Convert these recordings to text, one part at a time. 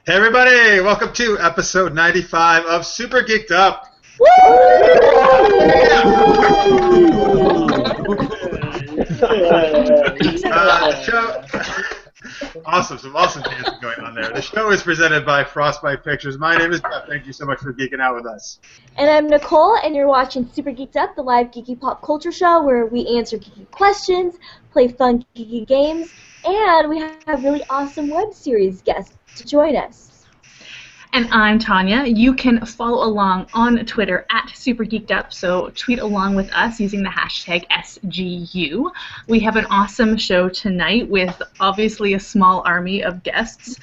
Hey everybody, welcome to episode 95 of Super Geeked Up. Awesome, some awesome dancing going on there. The show is presented by Frostbite Pictures. My name is Jeff. Thank you so much for geeking out with us. And I'm Nicole, and you're watching Super Geeked Up, the live geeky pop culture show where we answer geeky questions, play fun geeky games, and we have really awesome web series guests to join us. And I'm Tanya. You can follow along on Twitter at SuperGeekedUp, so tweet along with us using the hashtag SGU. We have an awesome show tonight with obviously a small army of guests,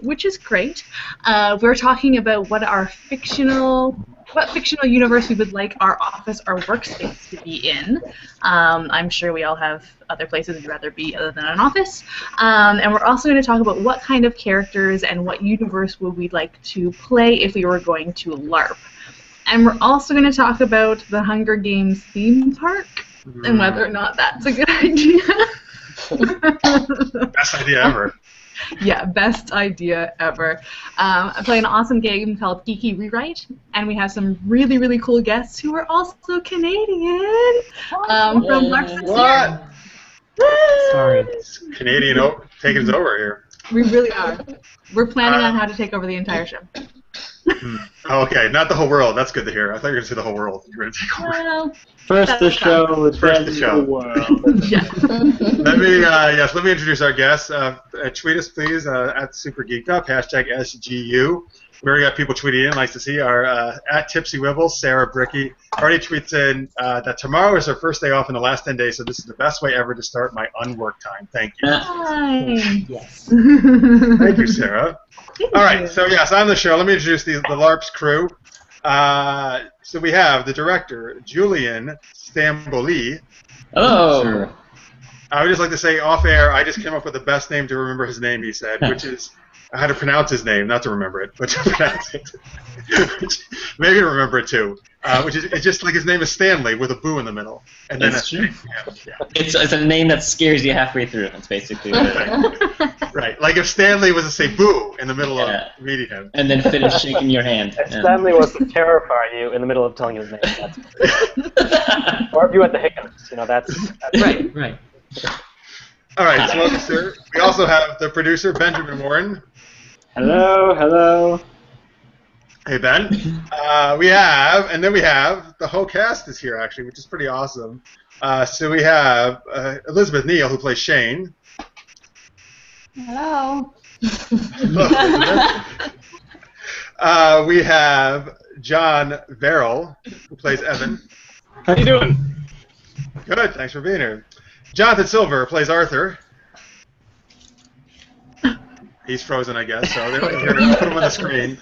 which is great. We're talking about what fictional universe we would like our office, our workspace to be in. I'm sure we all have other places we'd rather be other than an office. And we're also going to talk about what kind of characters and what universe would we like to play if we were going to LARP. And we're also going to talk about the Hunger Games theme park and whether or not that's a good idea. Best idea ever. Yeah, best idea ever. I play an awesome game called Geeky Rewrite, and we have some really, really cool guests who are also Canadian from LARPs this year. Sorry. Canadian taking us over here. We really are. We're planning on how to take over the entire show. Okay, not the whole world. That's good to hear. I thought you were going to say the whole world. You were going to take over. Well, First the show, then the world. yeah. Let me introduce our guests. Tweet us, please, at Super Geeked Up, hashtag SGU. We already got people tweeting in. Nice to see our at Tipsy Wibbles, Sarah Bricky. Already tweets in that tomorrow is her first day off in the last 10 days, so this is the best way ever to start my unwork time. Thank you. Hi. Yes. Thank you, Sarah. All right, so yes, on the show, let me introduce the LARPs crew. So we have the director, Julian Stamboli. Hello. I would just like to say off air, I just came up with the best name to remember his name, he said, which is how to pronounce his name, not to remember it, but to pronounce it. Maybe to remember it too. Which is it's just like his name is Stanley with a boo in the middle. And then It's true. It's a name that scares you halfway through. That's basically what it is. Right. Like if Stanley was to say boo in the middle of meeting him. And then finish shaking your hand. If Stanley was to terrify you in the middle of telling you his name, that's or if you went the hiccups, that's Right, right. All right, so welcome, sir. We also have the producer, Benjamin Warren. Hello, hello. Hey, Ben. We have the whole cast is here, actually, which is pretty awesome. So we have Elizabeth Neal, who plays Shane. Hello. We have John Verrill, who plays Evan. How you doing? Good, thanks for being here. Jonathan Silver plays Arthur. He's frozen, I guess, so here, put him on the screen.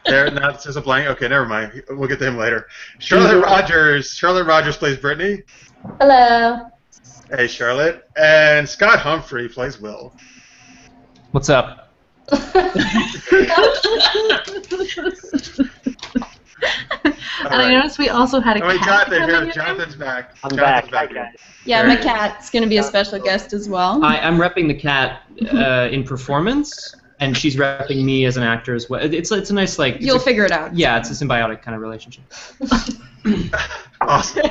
There, now it's just a blank. Okay, never mind. We'll get to him later. Charlotte Rogers plays Brittany. Hello. Hey, Charlotte. And Scott Humphrey plays Will. What's up? And I noticed we also had a cat. Jonathan's back. I'm back. Hi, guys. Yeah, my cat's going to be a special guest as well. I'm repping the cat in performance, and she's repping me as an actor as well. It's a nice, like... You'll figure it out. Yeah, it's a symbiotic kind of relationship. Awesome.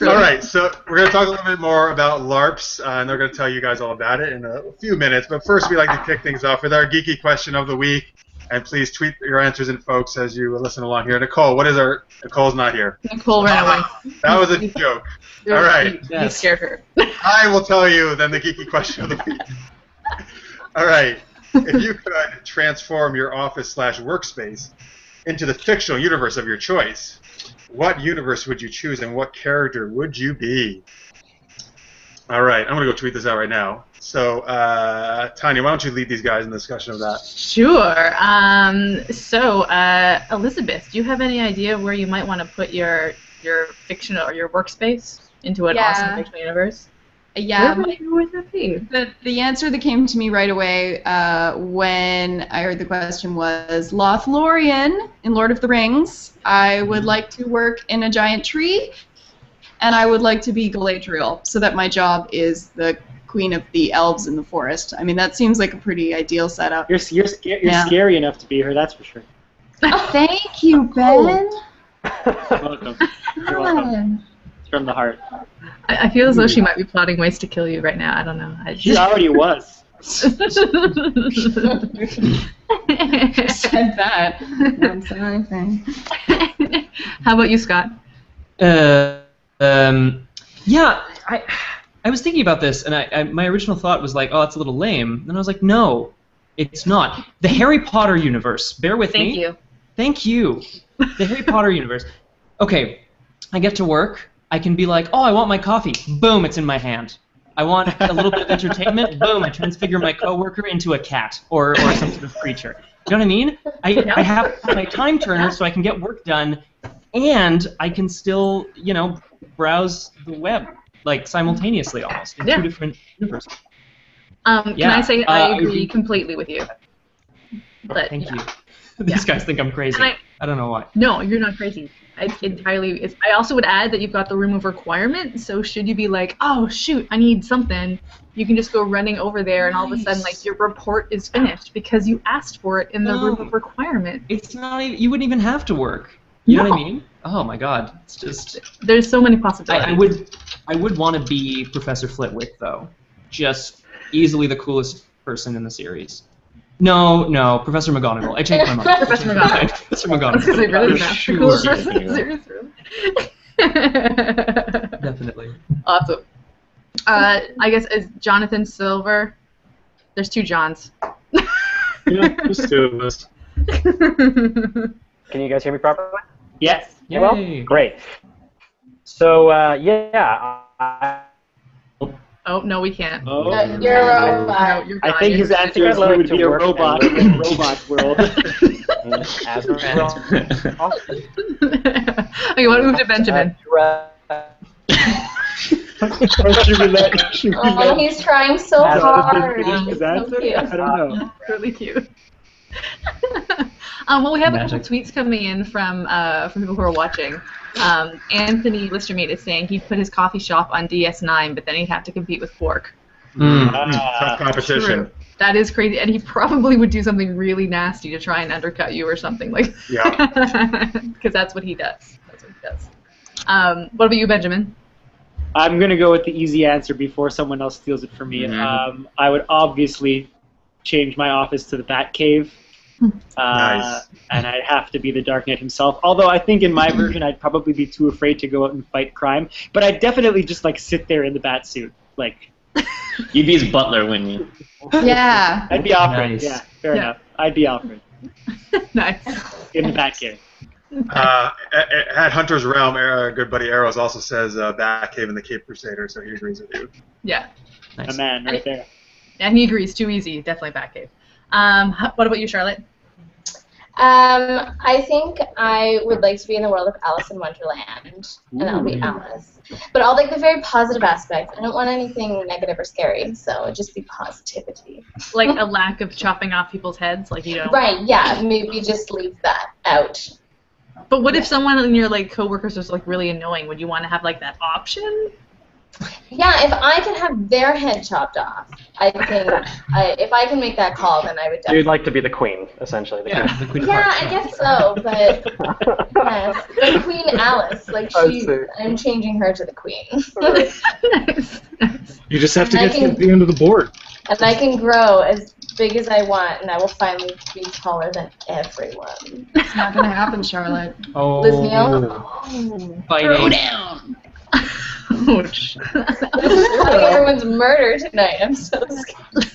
All right, so we're going to talk a little bit more about LARPs, and they're going to tell you guys all about it in a few minutes. But first, we like to kick things off with our geeky question of the week. And please tweet your answers in, folks, as you listen along here. Nicole, Nicole's not here. Nicole ran away. That was a joke. All right. You scared her. I will tell you then the geeky question of the week. All right. If you could transform your office/workspace into the fictional universe of your choice, what universe would you choose and what character would you be? All right. I'm going to go tweet this out right now. So, Tanya, why don't you lead these guys in the discussion of that? Sure. Elizabeth, do you have any idea where you might want to put your fictional or your workspace into an awesome fictional universe? Yeah, Where would that be? the answer that came to me right away when I heard the question was Lothlorien in Lord of the Rings. I would like to work in a giant tree, and I would like to be Galadriel, so that my job is the queen of the elves in the forest. I mean, that seems like a pretty ideal setup. You're scary enough to be her, that's for sure. Thank you, Ben. You're welcome. You're welcome. It's from the heart. I feel as though she might be plotting ways to kill you right now. I don't know. She already was. Said that. Don't say anything. How about you, Scott? Yeah, I was thinking about this, and my original thought was like, oh, it's a little lame. And I was like, no, it's not. The Harry Potter universe. Bear with me. Thank you. Thank you. The Harry Potter universe. Okay, I get to work. I can be like, oh, I want my coffee. Boom, it's in my hand. I want a little bit of entertainment. Boom, I transfigure my coworker into a cat or some sort of creature. You know what I mean? I have my time turner so I can get work done, and I can still, browse the web, like, simultaneously almost, in two different universes. Can I say I agree completely with you? But, Thank you. These guys think I'm crazy. I don't know why. No, you're not crazy. I also would add that you've got the room of requirement, so should you be like, oh, shoot, I need something, you can just go running over there, and all of a sudden, like, your report is finished because you asked for it in the room of requirement. It's not even, you wouldn't even have to work. You know what I mean? Oh my God, it's just. There's so many possibilities. I would want to be Professor Flitwick though, just easily the coolest person in the series. No, Professor McGonagall. I changed my mind. Professor McGonagall. Professor McGonagall. Really not the coolest person in the series. Definitely. Awesome. I guess as Jonathan Silver, there's two Johns. Yeah, there's two of us. Can you guys hear me properly? Yes. Yay. Well, great. So, Oh, no, we can't. Oh. You're a robot. No, you're I gone. think his answer is he would be a robot in a robot world. As a Okay, want to move to Benjamin? Oh, he's trying so hard. His answer? I don't know. Really cute. Well, we have a couple tweets coming in from people who are watching. Anthony Listermeat is saying he'd put his coffee shop on DS9, but then he'd have to compete with Quark. Tough competition. True. That is crazy, and he probably would do something really nasty to try and undercut you or something like. Yeah. Because that's what he does. What about you, Benjamin? I'm going to go with the easy answer before someone else steals it from me. Mm-hmm. I would obviously change my office to the Batcave. Nice. And I'd have to be the Dark Knight himself. Although I think in my version I'd probably be too afraid to go out and fight crime. But I'd definitely just like sit there in the bat suit. Like You'd be his butler, wouldn't you? Yeah. I'd be Alfred. Nice. Yeah, fair enough. I'd be Alfred Nice. in the Batcave. At Hunter's Realm, good buddy Arrows also says Batcave and the Cape Crusader, so he agrees with you. Yeah. A man right there. And he agrees. Too easy. Definitely Batcave. What about you, Charlotte? I think I would like to be in the world of Alice in Wonderland, and I'll be Alice. But I'll like the very positive aspect. I don't want anything negative or scary, so it'd just be positivity. Like a lack of chopping off people's heads, like you don't. Right? Yeah. Maybe just leave that out. But what if someone in your like coworkers was like really annoying? Would you want to have like that option? Yeah, if I can have their head chopped off, I think if I can make that call, then I would definitely. You'd like to be the queen, essentially. The Queen of Yeah, Hearts. I guess so, but yes, the Queen Alice, like I'm changing her to the Queen. Nice. You just have to And I get to the end of the board. And I can grow as big as I want, and I will finally be taller than everyone. It's not going to happen, Charlotte. Oh. Liz Neal? Fighting. down! Ouch. Everyone's murder tonight. I'm so scared.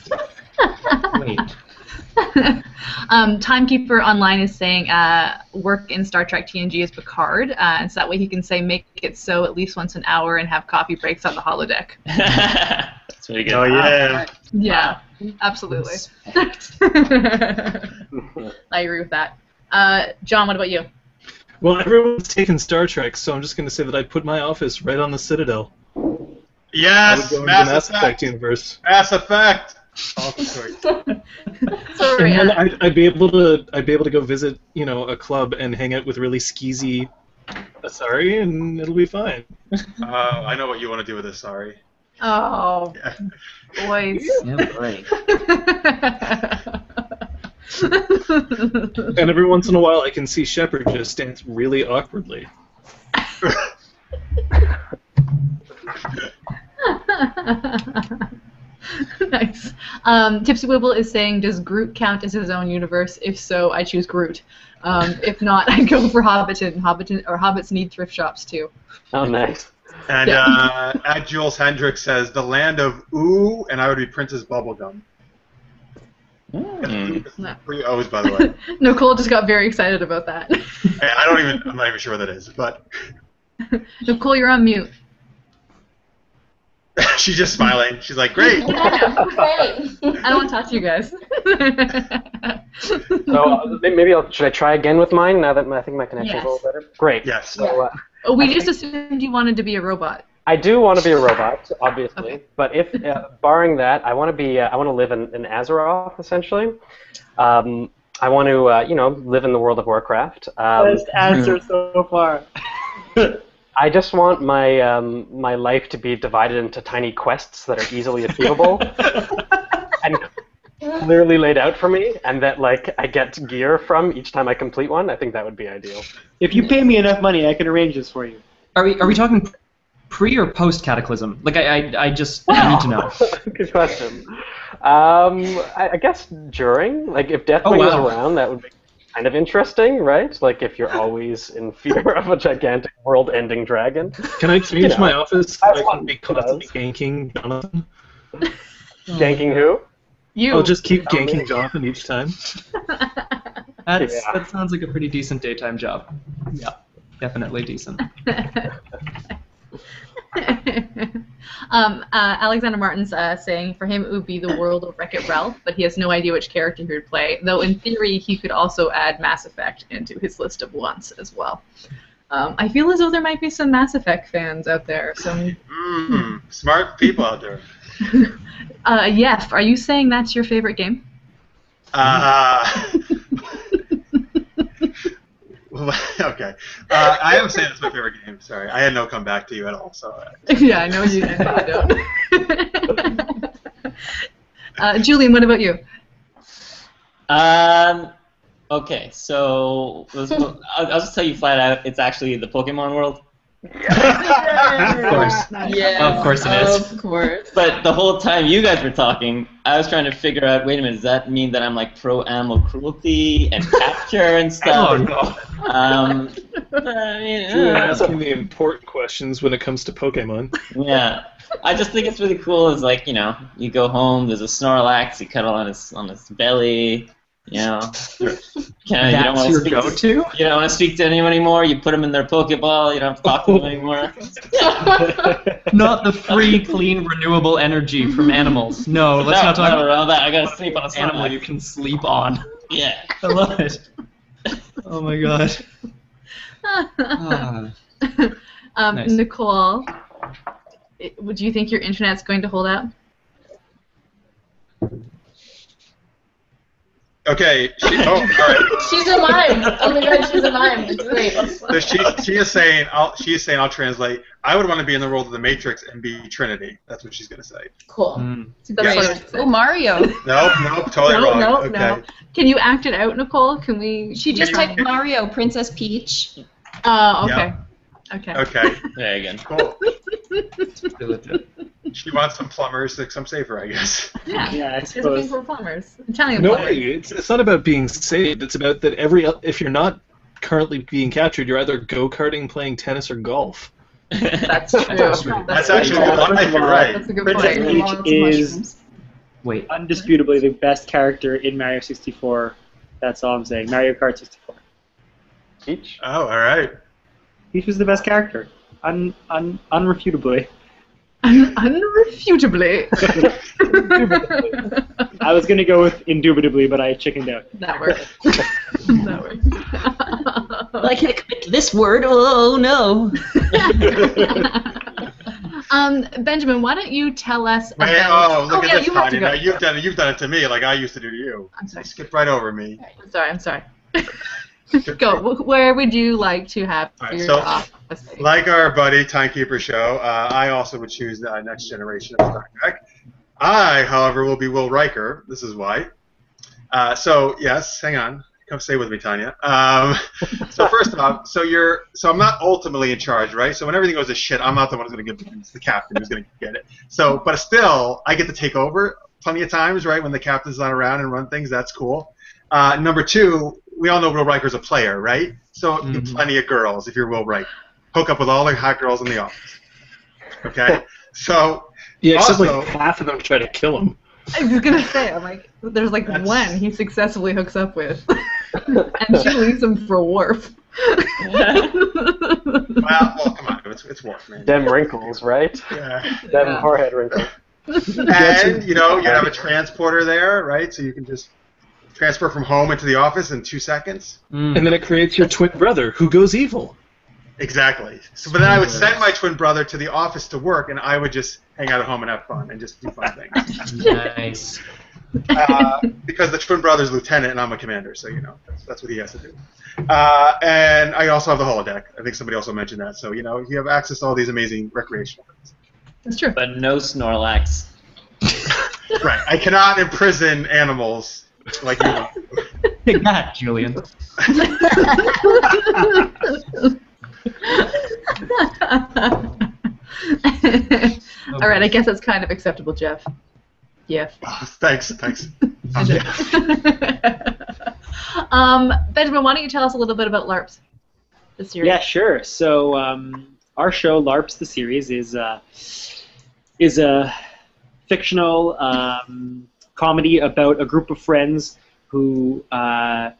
Wait. Timekeeper Online is saying work in Star Trek TNG as Picard, and so that way he can say make it so at least once an hour and have coffee breaks on the holodeck. That's really good. Oh yeah. Yeah, absolutely. I agree with that. John, what about you? Well, everyone's taken Star Trek, so I'm just going to say that I'd put my office right on the Citadel. I would Yes, go into the Mass Mass Effect. Effect universe. Mass Effect. Awesome choice. Sorry. And then I'd be able to go visit, a club and hang out with really skeezy Asari, and it'll be fine. I know what you want to do with this. Sorry. Oh, boys. Yeah, boy. And every once in a while, I can see Shepard just dance really awkwardly. Nice. Tipsy Wibble is saying, does Groot count as his own universe? If so, I choose Groot. If not, I'd go for Hobbiton. Hobbits need thrift shops too. Oh, nice. And at Jules Hendricks says, the land of Ooh, and I would be Princess Bubblegum. Mm. 3 O's, by the way. Nicole just got very excited about that. Hey, I'm not even sure what that is, but Nicole, you're on mute. she's just smiling. She's like, great. Yeah, great. I don't want to talk to you guys. So maybe should I try again with mine now that I think my connection's a little better? Great. Yes. So, We just assumed you wanted to be a robot. I do want to be a robot, obviously, Okay. but if barring that, I want to be. I want to live in Azeroth, essentially. I want to, live in the world of Warcraft. Best answer so far. I just want my my life to be divided into tiny quests that are easily achievable and clearly laid out for me, and that I get gear from each time I complete one. I think that would be ideal. If you pay me enough money, I can arrange this for you. Are we talking pre or post Cataclysm? I just need to know. Good question. I guess during, if Deathwing was around, that would be kind of interesting, right? If you're always in fear of a gigantic world-ending dragon. Can I change my office so I can be constantly ganking Jonathan? Ganking who? You. I'll just keep ganking Jonathan each time. That sounds like a pretty decent daytime job. Yeah, definitely decent. Alexander Martin's saying for him it would be the world of Wreck-It Ralph, but he has no idea which character he would play, though in theory he could also add Mass Effect into his list of wants as well. I feel as though there might be some Mass Effect fans out there. Smart people out there. Yef, are you saying that's your favorite game? Okay. I am saying it's my favorite game. Sorry, I had no come back to you at all. So. Yeah, I know you don't. Julian, what about you? Okay, so I'll just tell you flat out, it's actually the Pokemon world. Of course. Yeah. Of course it is. Of course. But the whole time you guys were talking, I was trying to figure out, wait a minute, does that mean that I'm pro animal cruelty and capture and stuff? Oh, no. You're I asking the important questions when it comes to Pokemon. yeah. I just think it's really cool. Is you go home, there's a Snorlax, you cuddle on his belly. You don't want your to go-to? You don't want to speak to anyone anymore. You put them in their Pokeball. You don't have to talk to them anymore. Not the free, clean, renewable energy from animals. No, let's not talk about that. I gotta sleep on a animal Snorlax. you can sleep on. Yeah. I love it. Oh my god. Nice. Nicole, would you think your internet's going to hold out? Okay. All right. She's a mime. Oh my god, she's a mime. It's great. So she is saying I'll translate. I would want to be in the world of the Matrix and be Trinity. That's what she's gonna say. Cool. That's what I would say. Oh, Mario. Nope, totally wrong. No. Can you act it out, Nicole? Can we? She just typed Mario, Princess Peach. Oh, okay. Okay. Okay. There you go. Cool. Pretty legit. She wants some plumbers to come save her, I guess. Yeah. Yeah, I She's looking suppose. for plumbers. Italian No, plumbers. it's not about being saved. It's about that if you're not currently being captured, you're either go-karting, playing tennis, or golf. That's true. That's actually a good life, you're right. That's a good Princess point. Peach Lots of is mushrooms. Wait. undisputably the best character in Mario 64. That's all I'm saying. Mario Kart 64. Peach? Oh, all right. Peach was the best character. Unrefutably. Unrefutably. I was going to go with indubitably, but I chickened out. That works. That works. I can't commit to this word. Oh no. Benjamin, why don't you tell us Wait, about... look at this, you have to Tanya. go. Now, you've done it to me like I used to do to you. I'm sorry. You skipped right over me. I'm sorry. Go. Where would you like to have Alright, your so, office? Like our buddy Timekeeper Show, I also would choose the Next Generation of Star Trek. I, however, will be Will Riker. This is why. So yes, hang on. Come stay with me, Tanya. So first off, so I'm not ultimately in charge, right? So when everything goes to shit, I'm not the one who's going to give it. It's the captain who's going to get it. So, but still, I get to take over plenty of times, right? When the captain's not around and run things, that's cool. Number two, we all know Will Riker's a player, right? So plenty of girls if you're Will Riker. Hook up with all the hot girls in the office. Okay? So Yeah, except also, like half of them try to kill him. I was gonna say, I'm like, there's like one he successfully hooks up with, and she leaves him for Worf. well, come on, it's Worf, man. Dem wrinkles, right? Yeah. Dem forehead wrinkles. And you have a transporter there, right? So you can just transfer from home into the office in 2 seconds. And then it creates your twin brother who goes evil. Exactly. So, but then I would send my twin brother to the office to work, and I would just hang out at home and have fun and just do fun things. Nice. Because the twin brother's lieutenant and I'm a commander, so that's what he has to do. And I also have the holodeck. I think somebody also mentioned that. So you have access to all these amazing recreational things. That's true. But no Snorlax. Right. I cannot imprison animals like you want. Take that, Julian. All right, I guess that's kind of acceptable, Jeff. Yeah. Thanks. Benjamin, why don't you tell us a little bit about LARPs, the series? Yeah, sure. So our show, LARPs, the series, is a fictional comedy about a group of friends who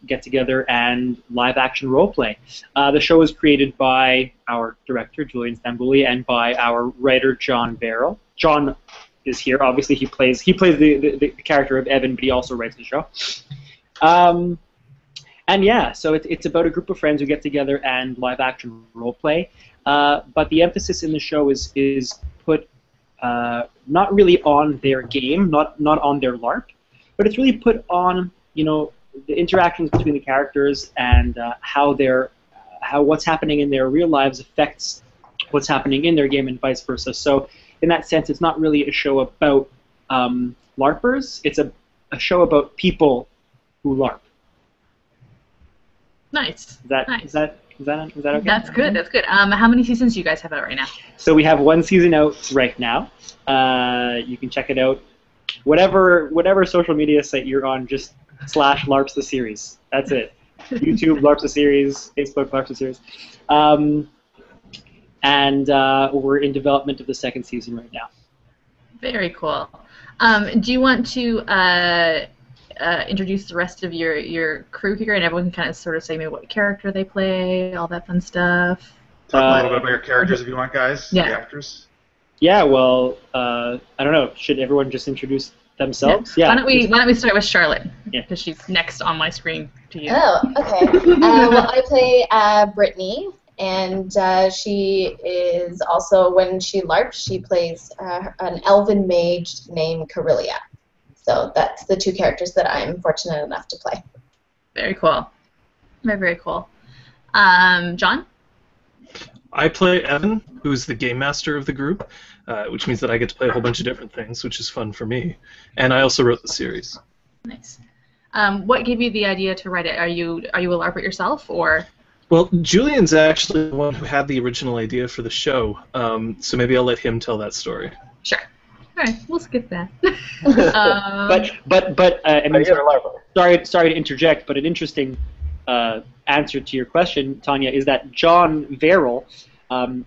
get together and live-action roleplay. The show was created by our director, Julian Stambouli, and by our writer, John Barrell. John is here. Obviously, he plays the character of Evan, but he also writes the show. And yeah, so it's about a group of friends who get together and live-action roleplay. But the emphasis in the show is put not really on their game, not on their LARP, but it's really put on the interactions between the characters and how what's happening in their real lives affects what's happening in their game and vice versa. So in that sense, it's not really a show about LARPers. It's a show about people who LARP. Nice. Is that okay? That's good. That's good. How many seasons do you guys have out right now? So we have one season out right now. You can check it out. Whatever social media site you're on, just /LARPs the series. That's it. YouTube LARPs the series, Facebook LARPs the series. And we're in development of the second season right now. Very cool. Do you want to introduce the rest of your crew here, and everyone can kind of sort of say maybe what character they play, all that fun stuff? Talk a little bit about your characters if you want, guys. Yeah. The actors. Yeah. Well, I don't know. Should everyone just introduce themselves? Yeah. Why don't we start with Charlotte? Yeah. Because she's next on my screen to you. Oh, okay. Well, I play Brittany, and she is also, when she LARPs, she plays an elven mage named Carillia. So that's the two characters that I'm fortunate enough to play. Very cool. Very, very cool. John? I play Evan, who's the game master of the group, which means that I get to play a whole bunch of different things, which is fun for me. And I also wrote the series. Nice. What gave you the idea to write it? Are you a LARPer yourself, or? Well, Julian's actually the one who had the original idea for the show, so maybe I'll let him tell that story. Sure. All right, we'll skip that. But I mean, sorry to interject, but an interesting answer to your question, Tanya, is that John Verrill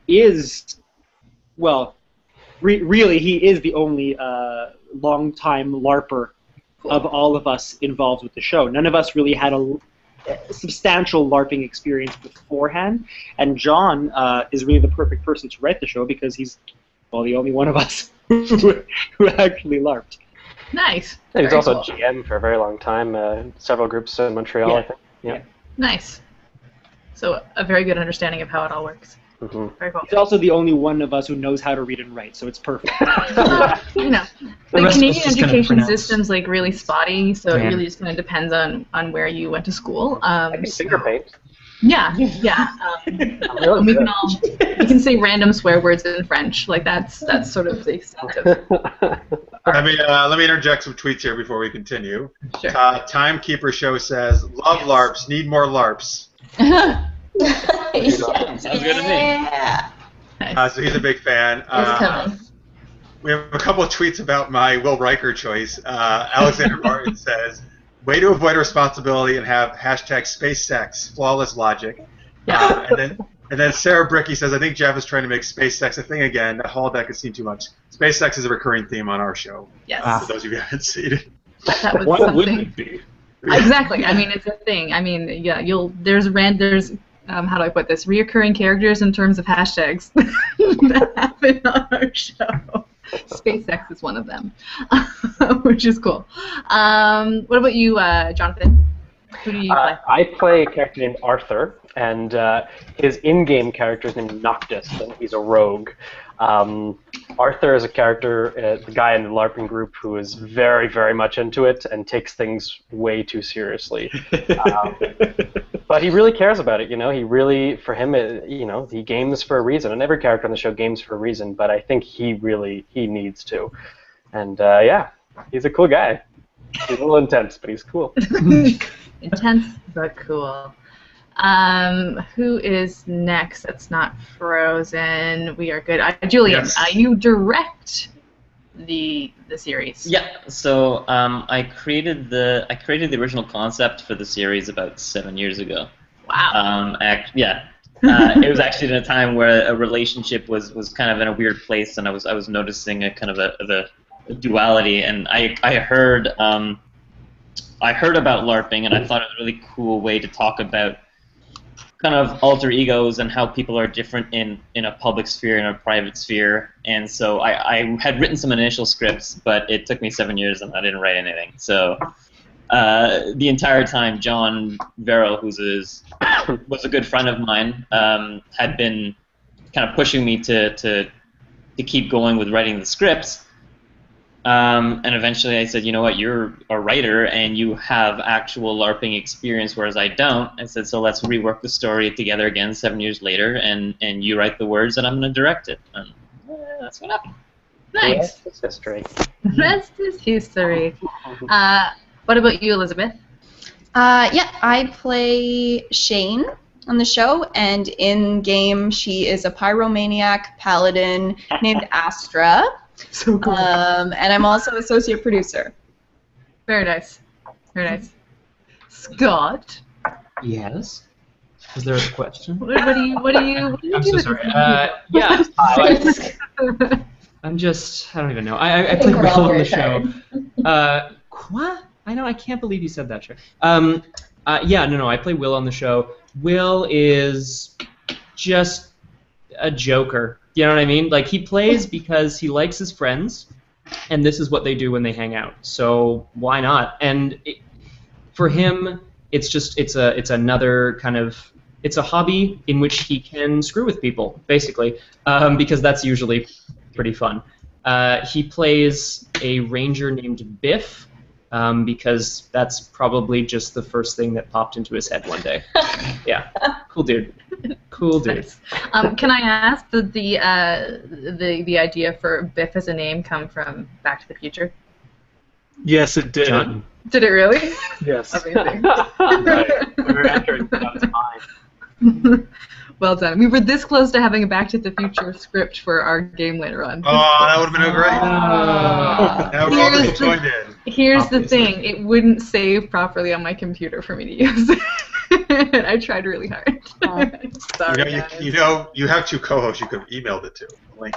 is, well, really he is the only long-time LARPer of all of us involved with the show. None of us really had a substantial LARPing experience beforehand, and John is really the perfect person to write the show because he's, well, the only one of us who actually LARPed. Nice. And he's Very also cool. GM for a very long time, several groups in Montreal, I think. Yeah. Nice. So a very good understanding of how it all works. Very cool. He's also the only one of us who knows how to read and write, so it's perfect. You know, The the rest of us Canadian just kind of education pronounce. system's like really spotty, so it Yeah. really just kind of depends on where you went to school. I can finger paint. Yeah. I'm really And we good. can say random swear words in French. Like that's sort of the extent of it. Let me interject some tweets here before we continue. Sure. Timekeeper Show says, "Love LARPs, need more LARPs." Sounds good to me. Yeah. Nice. So he's a big fan. It's coming. We have a couple of tweets about my Will Riker choice. Alexander Martin says, "Way to avoid responsibility and have hashtag space sex, flawless logic." Yeah. And then Sarah Bricky says, "I think Jeff is trying to make space sex a thing again. That holodeck has seen too much. Space sex is a recurring theme on our show. Yes. For those of you who haven't seen it." That was Why something. wouldn't it be? Exactly. I mean, it's a thing. I mean, yeah. There's how do I put this? Reoccurring characters in terms of hashtags that happen on our show. SpaceX is one of them, which is cool. What about you, Jonathan? Who do you play? I play a character named Arthur, and his in-game character is named Noctis, and he's a rogue. Arthur is a character, the guy in the LARPing group who is very, very much into it and takes things way too seriously. But he really cares about it, you know. He really, for him, he games for a reason, and every character on the show games for a reason. But I think he needs to, and yeah, he's a cool guy. He's a little intense, but he's cool. Intense but cool. Who is next? That's not Frozen. We are good. Julian, Yes. you direct the series. Yeah. So I created the original concept for the series about 7 years ago. Wow. It was actually in a time where a relationship was kind of in a weird place, and I was noticing a kind of a duality, and I heard about LARPing, and I thought it was a really cool way to talk about kind of alter egos and how people are different in a public sphere and a private sphere. And so I had written some initial scripts, but it took me 7 years and I didn't write anything. So the entire time, John Verrill, was a good friend of mine, had been kind of pushing me to keep going with writing the scripts. And eventually I said, you know what, you're a writer and you have actual LARPing experience, whereas I don't. I said, so let's rework the story together again 7 years later, and you write the words and I'm going to direct it. And that's what happened. Nice. Rest is history. Rest is history. What about you, Elizabeth? Yeah, I play Shane on the show, and in game she is a pyromaniac paladin named Astra. So cool. And I'm also associate producer. Very nice. Very nice. Scott, Yes. Is there a question? what do you I'm do so with sorry. this Yeah. I don't even know. I play we're all Will on the very show. What? I know. I can't believe you said that. Show. No. I play Will on the show. Will is just a joker. You know what I mean? Like, he plays because he likes his friends, and this is what they do when they hang out. So why not? And for him, it's another kind of, it's a hobby in which he can screw with people, basically, because that's usually pretty fun. He plays a ranger named Biff, because that's probably just the first thing that popped into his head one day. Yeah, cool dude. Cool dude. Nice. Can I ask, did the idea for Biff as a name come from Back to the Future? Yes, it did. John? Did it really? Yes. Amazing. Right. We were entering John's mind. Well done. We were this close to having a Back to the Future script for our game later on. Oh, that would have been great. Now we're all Here's disappointed in. Here's the Obviously. thing, it wouldn't save properly on my computer for me to use. I tried really hard. Sorry, guys. You have two co-hosts you could have emailed it to. Link.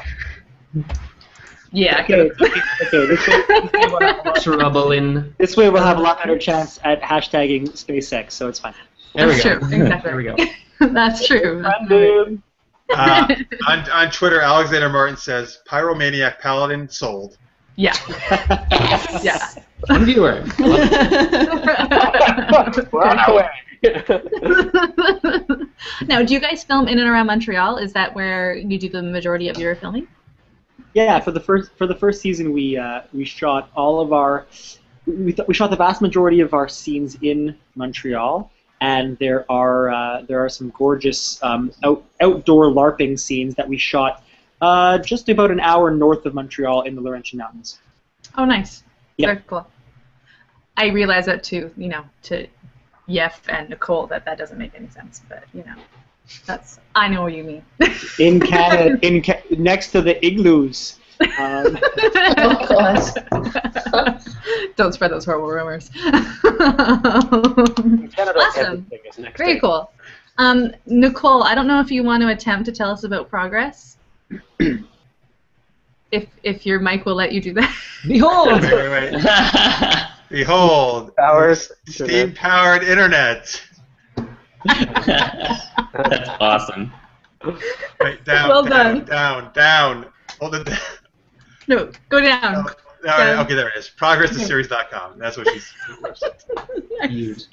Yeah. Okay, this way we'll have a lot- Trouble in. this way we'll have a lot better chance at hashtagging SpaceX, so it's fine. There we That's go. true. Exactly. There we go. That's true. Dude. On Twitter, Alexander Martin says, "Pyromaniac Paladin sold." Yeah. Yeah. One viewer. We're on our way. Now, do you guys film in and around Montreal? Is that where you do the majority of your filming? Yeah, for the first season, we shot all of our we shot the vast majority of our scenes in Montreal, and there are some gorgeous outdoor LARPing scenes that we shot just about an hour north of Montreal in the Laurentian Mountains. Oh, nice. Yeah. Very cool. I realize that too, to Yef and Nicole, that doesn't make any sense, but, I know what you mean. In Canada, next to the igloos. Oh, God. Don't spread those horrible rumors. In Canada, Awesome. everything is next Very day. cool. Nicole, I don't know if you want to attempt to tell us about progress. if your mic will let you do that. Behold! Wait. Behold, Powers. steam-powered internet. That's awesome. Wait, down, Well down, done. down. Hold it down. No, go down. All right, okay, there it is. ProgressToSeries.com. That's what she's. Huge.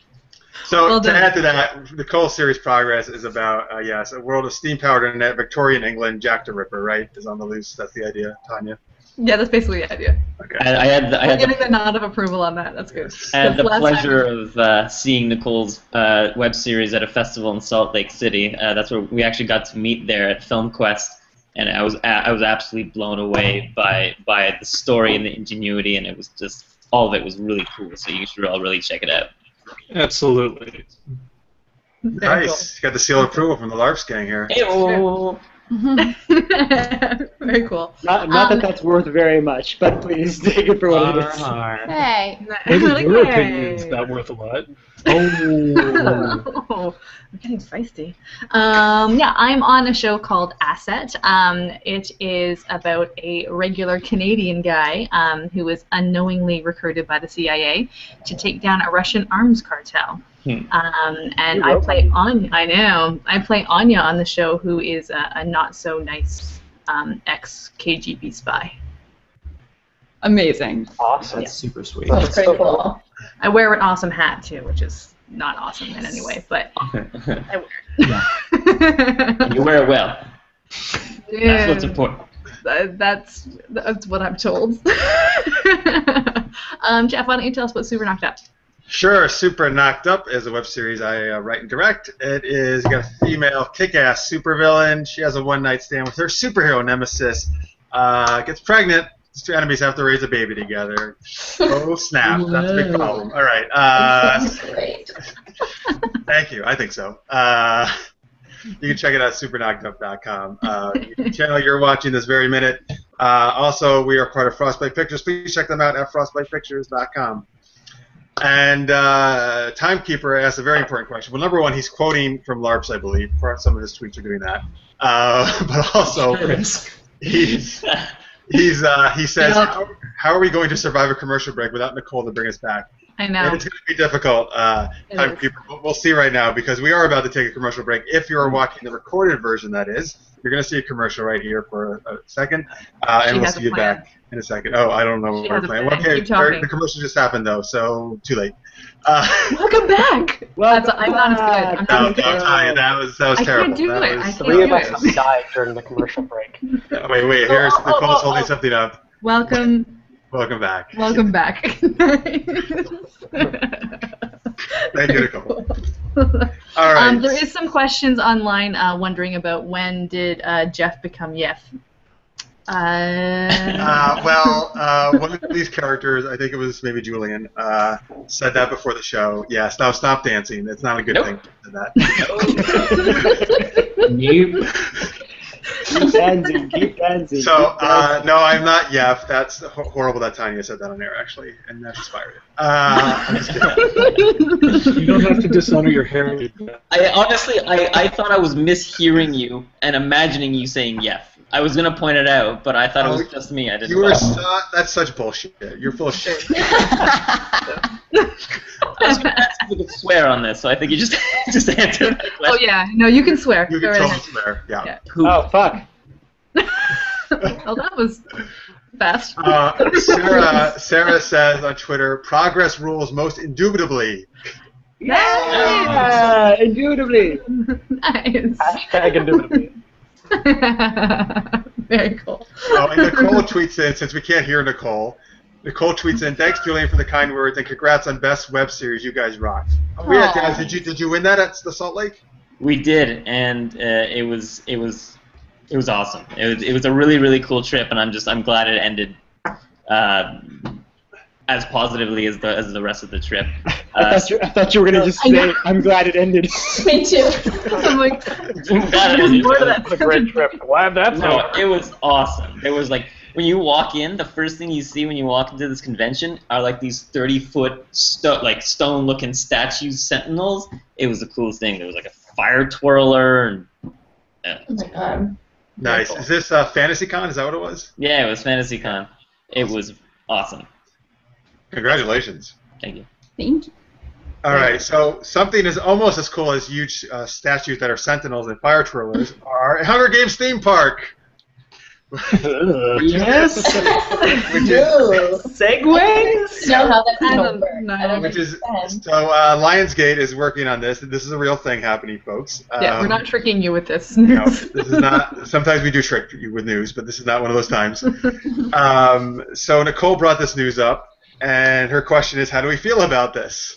So Well to done. add to that, Nicole's series Progress is about a world of steam-powered internet, Victorian England, Jack the Ripper, right? Is on the loose. That's the idea, Tanya. Yeah, that's basically the idea. Okay. I had I'm the getting the nod of approval on that. That's good. I had the Last pleasure time- of seeing Nicole's web series at a festival in Salt Lake City. That's where we actually got to meet there at Film Quest, and I was absolutely blown away by the story and the ingenuity, and it was just all of it was really cool. So you should all really check it out. Absolutely. Very Nice. Got the seal of approval from the LARPs gang here. Hey-oh. Very cool. Not that that's worth very much, but please take it for what it is. Hey. Maybe Like, your yay. opinion is not worth a lot. Oh, I'm getting feisty. Yeah, I'm on a show called Asset. It is about a regular Canadian guy who was unknowingly recruited by the CIA to take down a Russian arms cartel. And I play Anya. I know. I play Anya on the show, who is a not so nice ex-KGB spy. Amazing. Awesome. That's super sweet. That's pretty cool. I wear an awesome hat too, which is not awesome in any way, but I wear it. And you wear it well. Yeah, That's what's important. that's what I'm told. Jeff, why don't you tell us about Super Knocked Up? Sure, Super Knocked Up is a web series I write and direct. It is got a female kick-ass supervillain. She has a one-night stand with her superhero nemesis. Gets pregnant. These two enemies have to raise a baby together. Oh snap! That's a big problem. All right. Sounds great. Thank you. I think so. You can check it out at superknockedup.com. The channel you're watching this very minute. Also, we are part of Frostbite Pictures. Please check them out at frostbitepictures.com. And Timekeeper asked a very important question. Well, number one, he's quoting from LARPs, I believe. Some of his tweets are doing that. But also, he says, how are we going to survive a commercial break without Nicole to bring us back? I know. And it's going to be difficult, Timekeeper. We'll see right now, because we are about to take a commercial break. If you're watching the recorded version, that is, you're going to see a commercial right here for a second, and we'll has see a you plan. back in a second. Oh, I don't know what She we're has a playing. plan. Okay, Keep talking. the commercial just happened, though, so too late. Welcome back. I'm not as good. No, Tanya, that was terrible. can't do That it. was- I can't Three of do us it. died during the commercial break. Wait, here's Nicole's holding something up. Welcome back. Welcome back. Thank you, Nicole. All right. There is some questions online wondering about when did Jeff become Yef. One of these characters, I think it was maybe Julian, said that before the show. Yes, now stop dancing. It's not a good thing to say that. Nope. Keep dancing, keep dancing. So, keep dancing. no, I'm not Yef. That's horrible that Tanya said that on air, actually, and that's inspired it. I'm just kidding. You don't have to dishonor your heritage. I thought I was mishearing you and imagining you saying Yef. I was gonna point it out, but I thought it was just me. I didn't. You were that's such bullshit. You're full of shit. I was gonna ask if we could swear on this, so I think you just answered that question. Oh yeah, no, you can swear. You Go can right totally swear. Yeah. Yeah. Oh, fuck. ahead. Oh, that was fast. Sarah says on Twitter, progress rules most indubitably. Yeah, indubitably. Nice. Hashtag indubitably. Very cool. Oh, and Nicole tweets in, since we can't hear Nicole tweets in, thanks, Julian, for the kind words, and congrats on best web series. You guys rock. Oh, yeah, guys, did you win that at the Salt Lake? We did, and it was awesome. It was a really, really cool trip, and I'm glad it ended as positively as the rest of the trip. I thought you were gonna just say, "I'm glad it ended." Me too. I'm like, More to that. What a great trip. Why that? No, it was awesome. There was like, when you walk in, the first thing you see when you walk into this convention are like these 30-foot stone-looking statues, sentinels. It was the coolest thing. There was like a fire twirler. And, Oh my god. Nice. Is this FantasyCon? Is that what it was? yeah, it was FantasyCon. It was awesome. Congratulations. Thank you. Thank you. All right, so something is almost as cool as huge statues that are sentinels and fire twirlers are Hunger Games theme park. Yes. Segways. Know how that's I going don't to work. know. I don't Which is understand. so Lionsgate is working on this. This is a real thing happening, folks. yeah, we're not tricking you with this. No, this is not. Sometimes we do trick you with news, but this is not one of those times. So Nicole brought this news up, and her question is, how do we feel about this?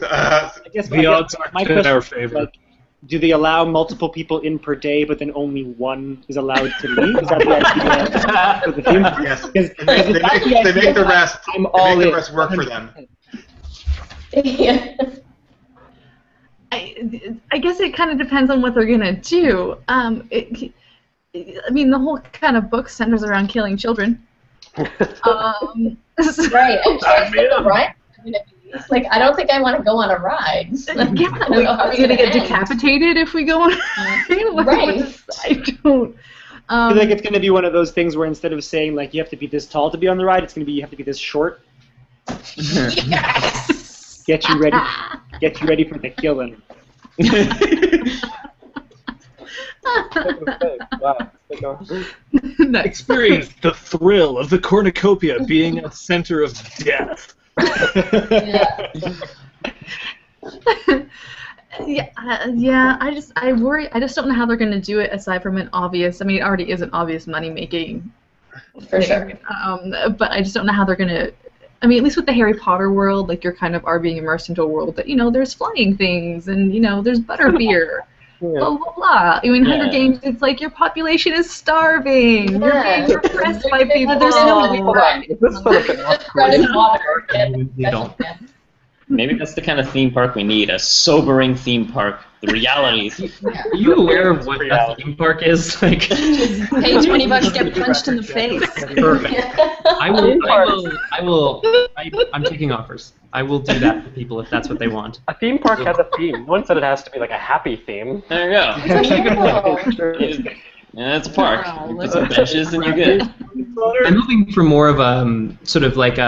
I guess The odds are my in question our is, favor. like, do they allow multiple people in per day, but then only one is allowed to leave? Is that the idea for the theme park? Yes, Because they make the rest. I'm They all make the in. rest work for them. Yeah. I guess it kind of depends on what they're gonna do. I mean, the whole kind of book centers around killing children. Right. And the ride. Like, I don't think I want to go on a ride. Like, Yeah, I don't know how are it's we gonna get end. decapitated if we go on? Right. I don't. I feel like it's going to be one of those things where instead of saying like you have to be this tall to be on the ride, it's going to be you have to be this short. Yes. Get you ready for the killing. Nice. Experience the thrill of the cornucopia being at the center of death. Yeah. I worry. I just don't know how they're gonna do it aside from an obvious. I mean, it already is an obvious money making. For sure. But I just don't know how they're gonna. I mean, at least with the Harry Potter world, like you're kind of are being immersed into a world that there's flying things and there's butterbeer. Blah blah blah. I mean, Hunger Games. It's like your population is starving. Yeah. You're being repressed by people. There's no Right. This sort of Just running water. They don't. Maybe that's the kind of theme park we need, a sobering theme park. The realities. Are you aware of what a theme park is? Like, Pay $20, get punched in the face. perfect. I'm taking offers. I will do that for people if that's what they want. A theme park has a theme. No one said it has to be like a happy theme. There you go. Yeah, it's a park. You put some benches and you're good. I'm moving for more of a sort of like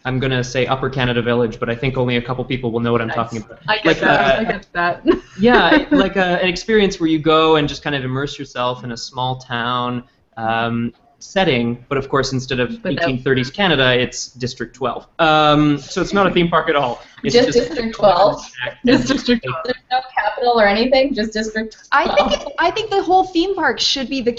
I'm gonna say Upper Canada Village, but I think only a couple people will know what I'm talking about. I get Like, that. I get that. Yeah, like an experience where you go and just kind of immerse yourself in a small town setting, but of course instead of 1830s Canada, it's District 12. So it's not a theme park at all. It's Just District 12? Just District 12. There's no capital or anything, just District 12. I think the whole theme park should be the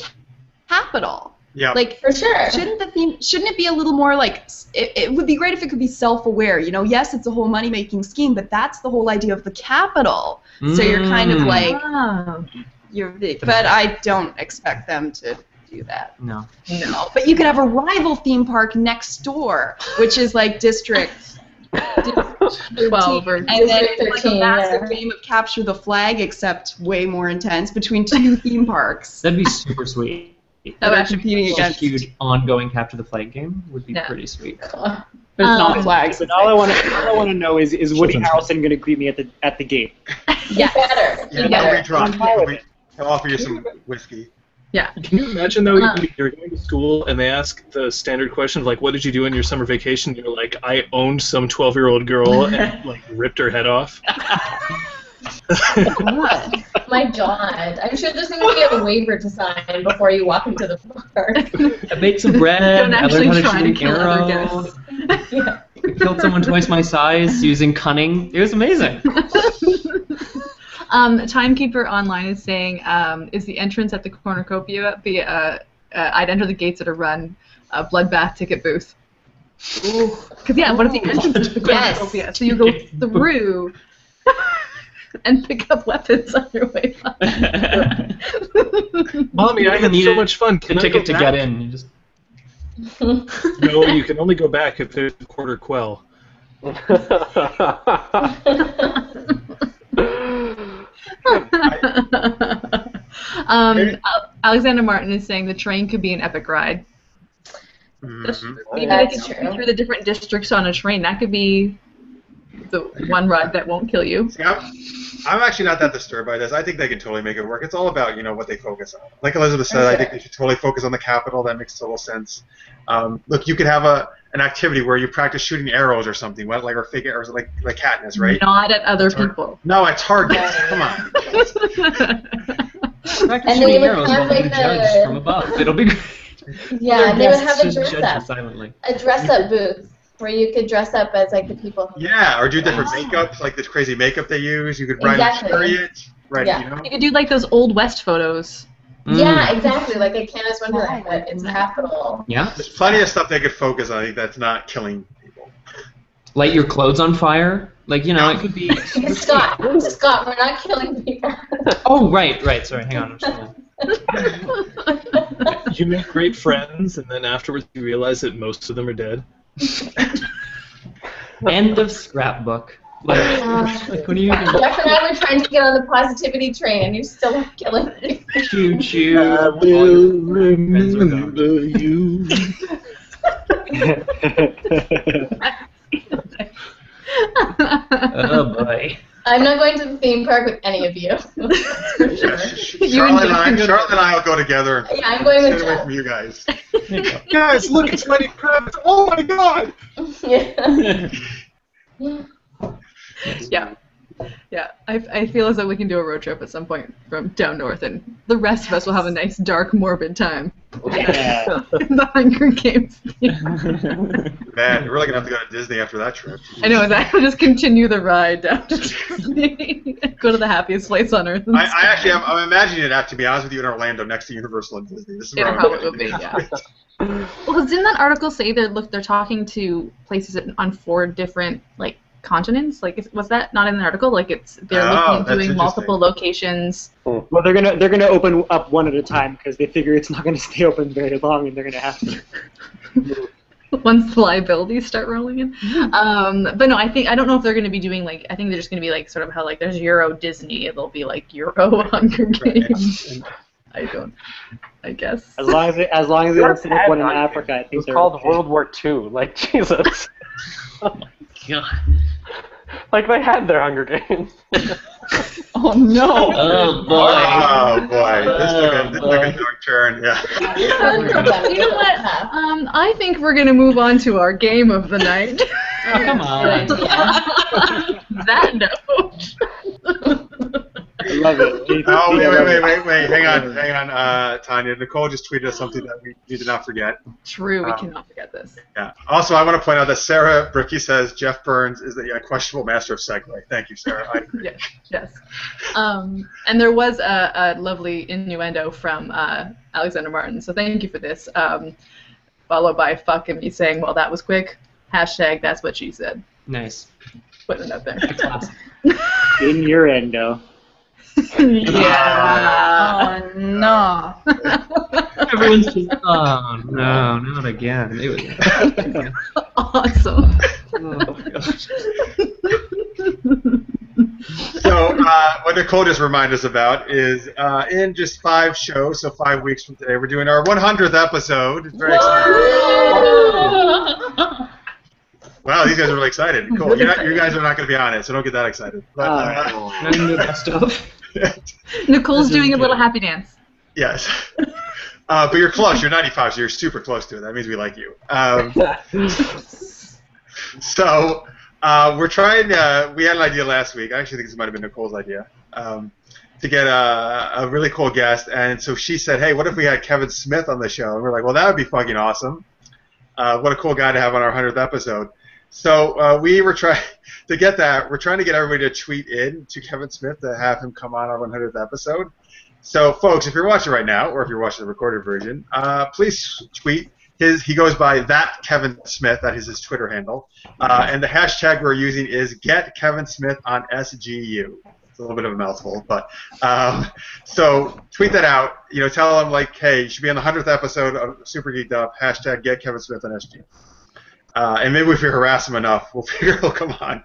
capital. Yeah. Like, For sure. shouldn't it be a little more like, it would be great if it could be self-aware, yes, it's a whole money-making scheme, but that's the whole idea of the capital. So you're kind of like, but I don't expect them to do that. No. No, but you could have a rival theme park next door, which is like District 12 or and then District it's like a 13, massive yeah. game of capture the flag, except way more intense between two theme parks. That'd be super sweet. That are actually competing A against. huge ongoing Capture the Flag game would be Yeah. pretty sweet. There's not flags. But all I want to know is Woody Harrelson going to greet me at the gate? You better. Yeah, You they'll better. be drunk. They'll offer you some whiskey. Can you imagine though, you're going to school and they ask the standard question of like, what did you do on your summer vacation? You're like, I owned some 12-year-old girl and like ripped her head off. My God. I'm sure there's going to be a waiver to sign before you walk into the park. I baked some bread. Don't I actually learned how try to to shoot an kill other arrow. guests. I killed someone twice my size using cunning. It was amazing. Timekeeper Online is saying, is the entrance at the cornucopia I'd enter the gates at a run, bloodbath ticket booth. Because what if the entrance to the cornucopia? So you go through and pick up weapons on your way by. Mommy, I had so much fun. Can the I ticket go to back? get in. You just... No, you can only go back if there's a quarter quell. Alexander Martin is saying the train could be an epic ride. Maybe they could take you through the different districts on a train. That could be the one ride that won't kill you. See, I'm actually not that disturbed by this. I think they can totally make it work. It's all about what they focus on. Like Elizabeth said, I think they should totally focus on the capital. That makes total sense. Look, you could have an activity where you practice shooting arrows or something, or fake arrows, like Katniss, right? Not at other people. No, at targets. Come on. Practice shooting arrows while you judge from above. It'll be great. Yeah, and they would have a dress-up. Silently. A dress-up booth where you could dress up as like the people. Yeah, or do different makeup, like this crazy makeup they use. You could ride a chariot, right? Yeah. You could do like those Old West photos. Yeah, exactly. Like a Candace Wonderland, but it's capital. Yeah. There's plenty of stuff they could focus on. I think that's not killing people. Light your clothes on fire. Like, it could be... Scott, we're not killing people. Oh, right. Sorry, hang on. I'm just gonna... You make great friends, and then afterwards you realize that most of them are dead. End of scrapbook. Like what are you even... Jeff and I were trying to get on the positivity train, and you're still killing people. Choo-choo. I will remember you. Oh, boy. I'm not going to the theme park with any of you. That's for sure. Charlotte and I will go together. Yeah, I'm going with Stay away Jeff. from you guys. Guys, look, it's Lenny Kravitz. Oh my God! Yeah. Yeah, I feel as though we can do a road trip at some point from down north, and the rest of us will have a nice, dark, morbid time. Yeah. In the Hunger Games. Man, you're really gonna have to go to Disney after that trip. I know, exactly. Just continue the ride down to Disney. Go to the happiest place on earth. I'm imagining it, to be honest with you, in Orlando, next to Universal and Disney. This is where how it would be, yeah. Well, because didn't that article say they're talking to places on 4 different continents? Was that not in the article? They're looking at doing multiple locations. Well, they're gonna open up one at a time because they figure it's not gonna stay open very long, and they're gonna have to. Once the liabilities start rolling in. But no, I don't know if they're going to be doing I think they're just going to be sort of how there's Euro Disney, it'll be Euro Hunger Games. I guess. As long as they don't set up one in Africa, I think it's called World War II. Jesus. God. They had their Hunger Games. Oh no! Oh boy! Oh boy! This took a dark turn. Yeah. You know what? I think we're gonna move on to our game of the night. Oh, come on! That note. I love it. Oh wait! Hang on, Tanya. Nicole just tweeted us something that we need to not forget. True, we cannot forget this. Yeah. Also, I want to point out that Sarah Bricky says Jeff Burns is the questionable master of segue. Thank you, Sarah. I agree. Yes. And there was a lovely innuendo from Alexander Martin, so thank you for this. Followed by fuck and me saying, well, that was quick. # that's what she said. Nice. Putting it up there. Innuendo. Yeah. Oh no. Everyone's just, oh no, not again. It was Awesome. oh my gosh. So what Nicole just reminded us about is in just 5 shows, so 5 weeks from today, we're doing our 100th episode. It's very exciting. Wow, these guys are really excited. Cool. You guys are not going to be on it, so don't get that excited. But, Not even the best of. Nicole's doing a little happy dance. Yes. But you're close. You're 95, so you're super close to it. That means we like you. So we're trying. We had an idea last week. I actually think this might have been Nicole's idea to get a really cool guest. And so she said, "Hey, what if we had Kevin Smith on the show?" And we're like, "Well, that would be fucking awesome. What a cool guy to have on our 100th episode." So we were trying to get that. We're trying to get everybody to tweet in to Kevin Smith to have him come on our 100th episode. So, folks, if you're watching right now, or if you're watching the recorded version, please tweet. He goes by that Kevin Smith. That is his Twitter handle. And the hashtag we're using is Get Kevin Smith on SGU. It's a little bit of a mouthful, but so tweet that out. You know, tell him like, hey, you should be on the 100th episode of Super Geeked Up. Hashtag Get Kevin Smith on SGU. And maybe if we harass him enough, we'll figure he'll come on.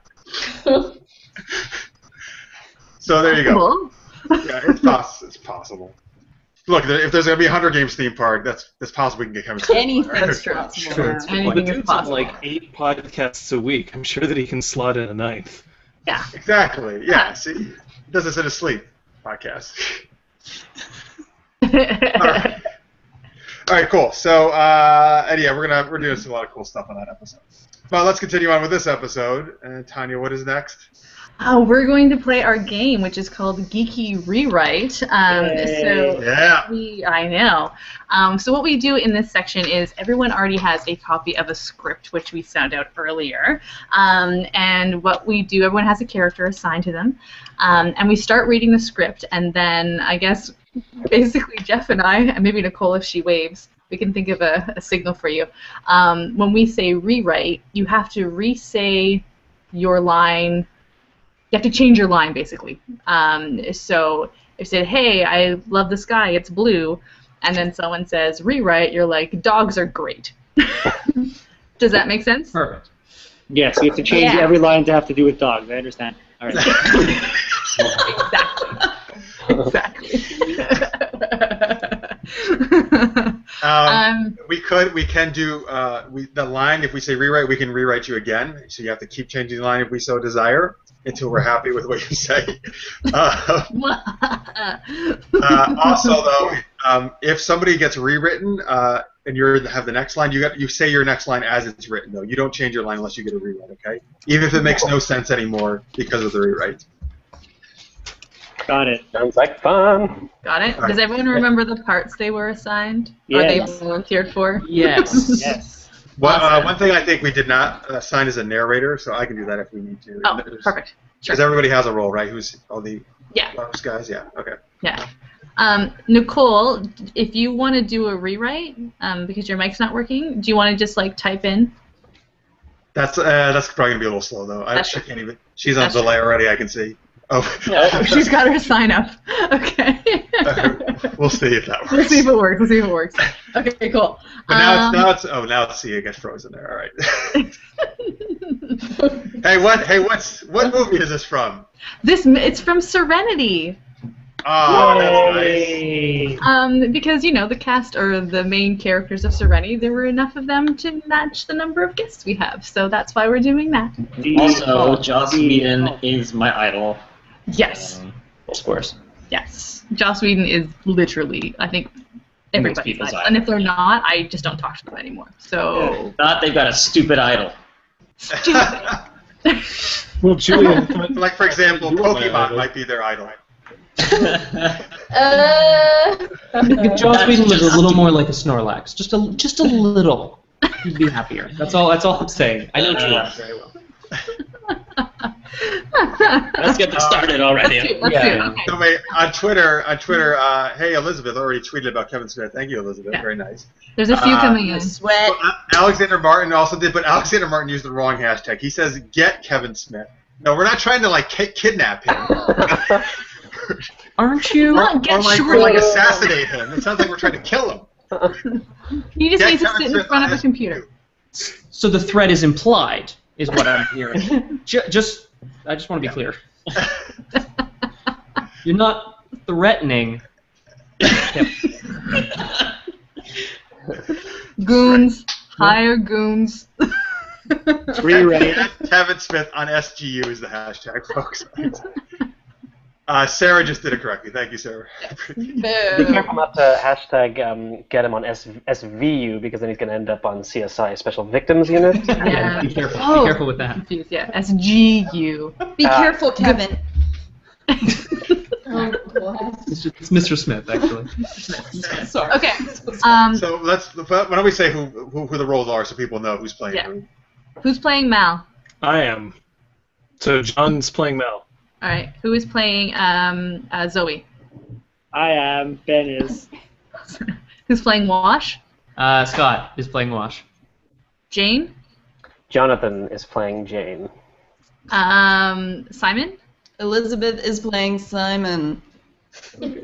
So there you go. Yeah, it's possible. Look, if there's going to be a Hunger Games theme park, that's possible we can get Kevin Smith. Anything's possible. The dude's on like 8 podcasts a week. I'm sure that he can slot in a 9th. Yeah. Exactly. Yeah. See, he does this in his sleep. Podcast. All right. Cool. So, and yeah, we're doing a lot of cool stuff on that episode. Well, let's continue on with this episode. And Tanya, what is next? We're going to play our game, which is called Geeky Rewrite. I know. So what we do in this section is everyone already has a copy of a script, which we found out earlier. And what we do, everyone has a character assigned to them. And we start reading the script, and then I guess basically Jeff and I, and maybe Nicole if she waves, we can think of a signal for you. When we say rewrite, you have to re-say your line. You have to change your line, basically. So if you said, hey, I love the sky, it's blue, and then someone says rewrite, you're like, dogs are great. Does that make sense? Perfect. Yes, you have to change every line to have to do with dogs. I understand. All right. Exactly. We can do the line. If we say rewrite, we can rewrite you again. So you have to keep changing the line if we so desire until we're happy with what you say. Also, though, if somebody gets rewritten and you have the next line, you say your next line as it's written. Though you don't change your line unless you get a rewrite. Okay, even if it makes no sense anymore because of the rewrite. Got it. Sounds like fun. Got it? Does everyone remember the parts they were assigned? Yes. Or they volunteered for? Yes. Yes. Well, one thing I think we did not assign is a narrator, so I can do that if we need to. Oh, perfect. Sure. Because everybody has a role, right? Who's all the Yeah. LARPs guys? Yeah, okay. Yeah. Nicole, if you want to do a rewrite, because your mic's not working, do you want to just like type in? That's probably gonna be a little slow though. She can't even. She's on delay already. I can see. Oh. She's got her sign up. Okay. We'll see if that works. We'll see if it works. Okay, cool. But now it's see, it gets frozen there. All right. What movie is this from? It's from Serenity. Oh, that's nice. Because the cast or the main characters of Serenity, there were enough of them to match the number of guests we have, so that's why we're doing that. Also, Joss Whedon is my idol. Yes. Of course. Yes. Joss Whedon is literally, I think, everybody's idol. And if they're not, I just don't talk to them anymore. So. Not they've got a stupid idol. Stupid. Well, Julian. Like for example, Pokemon might be their idol. If Joss Whedon was a little more like a Snorlax, just a little, you'd be happier. That's all I'm saying. I know Julian very well. Let's get this started already. Let's do it. Okay. So wait, on Twitter, hey Elizabeth already tweeted about Kevin Smith. Thank you, Elizabeth. Yeah. Very nice. There's a few coming in. Sweat. Well, Alexander Martin also did, but Alexander Martin used the wrong hashtag. He says get Kevin Smith. No, we're not trying to like kidnap him. Aren't you? Or assassinate him. It sounds like we're trying to kill him. He just needs to sit in front of a computer. So the threat is implied, is what I'm hearing. I just want to be clear. You're not threatening. Goons. Hire goons. Rewrite. Kevin Smith on SGU is the hashtag, folks. Sarah just did it correctly. Thank you, Sarah. Be careful not to hashtag get him on SVU because then he's going to end up on CSI Special Victims Unit. Yeah. Be careful. Be careful with that. Yeah, SGU. Be careful, Kevin. Oh, God. It's Mr. Smith, actually. Sorry. Okay. So why don't we say who the roles are so people know who's playing who? Who's playing Mal? I am. So John's playing Mel. All right. Who is playing Zoe? I am. Ben is. Who's playing Wash? Scott is playing Wash. Jane? Jonathan is playing Jane. Simon? Elizabeth is playing Simon.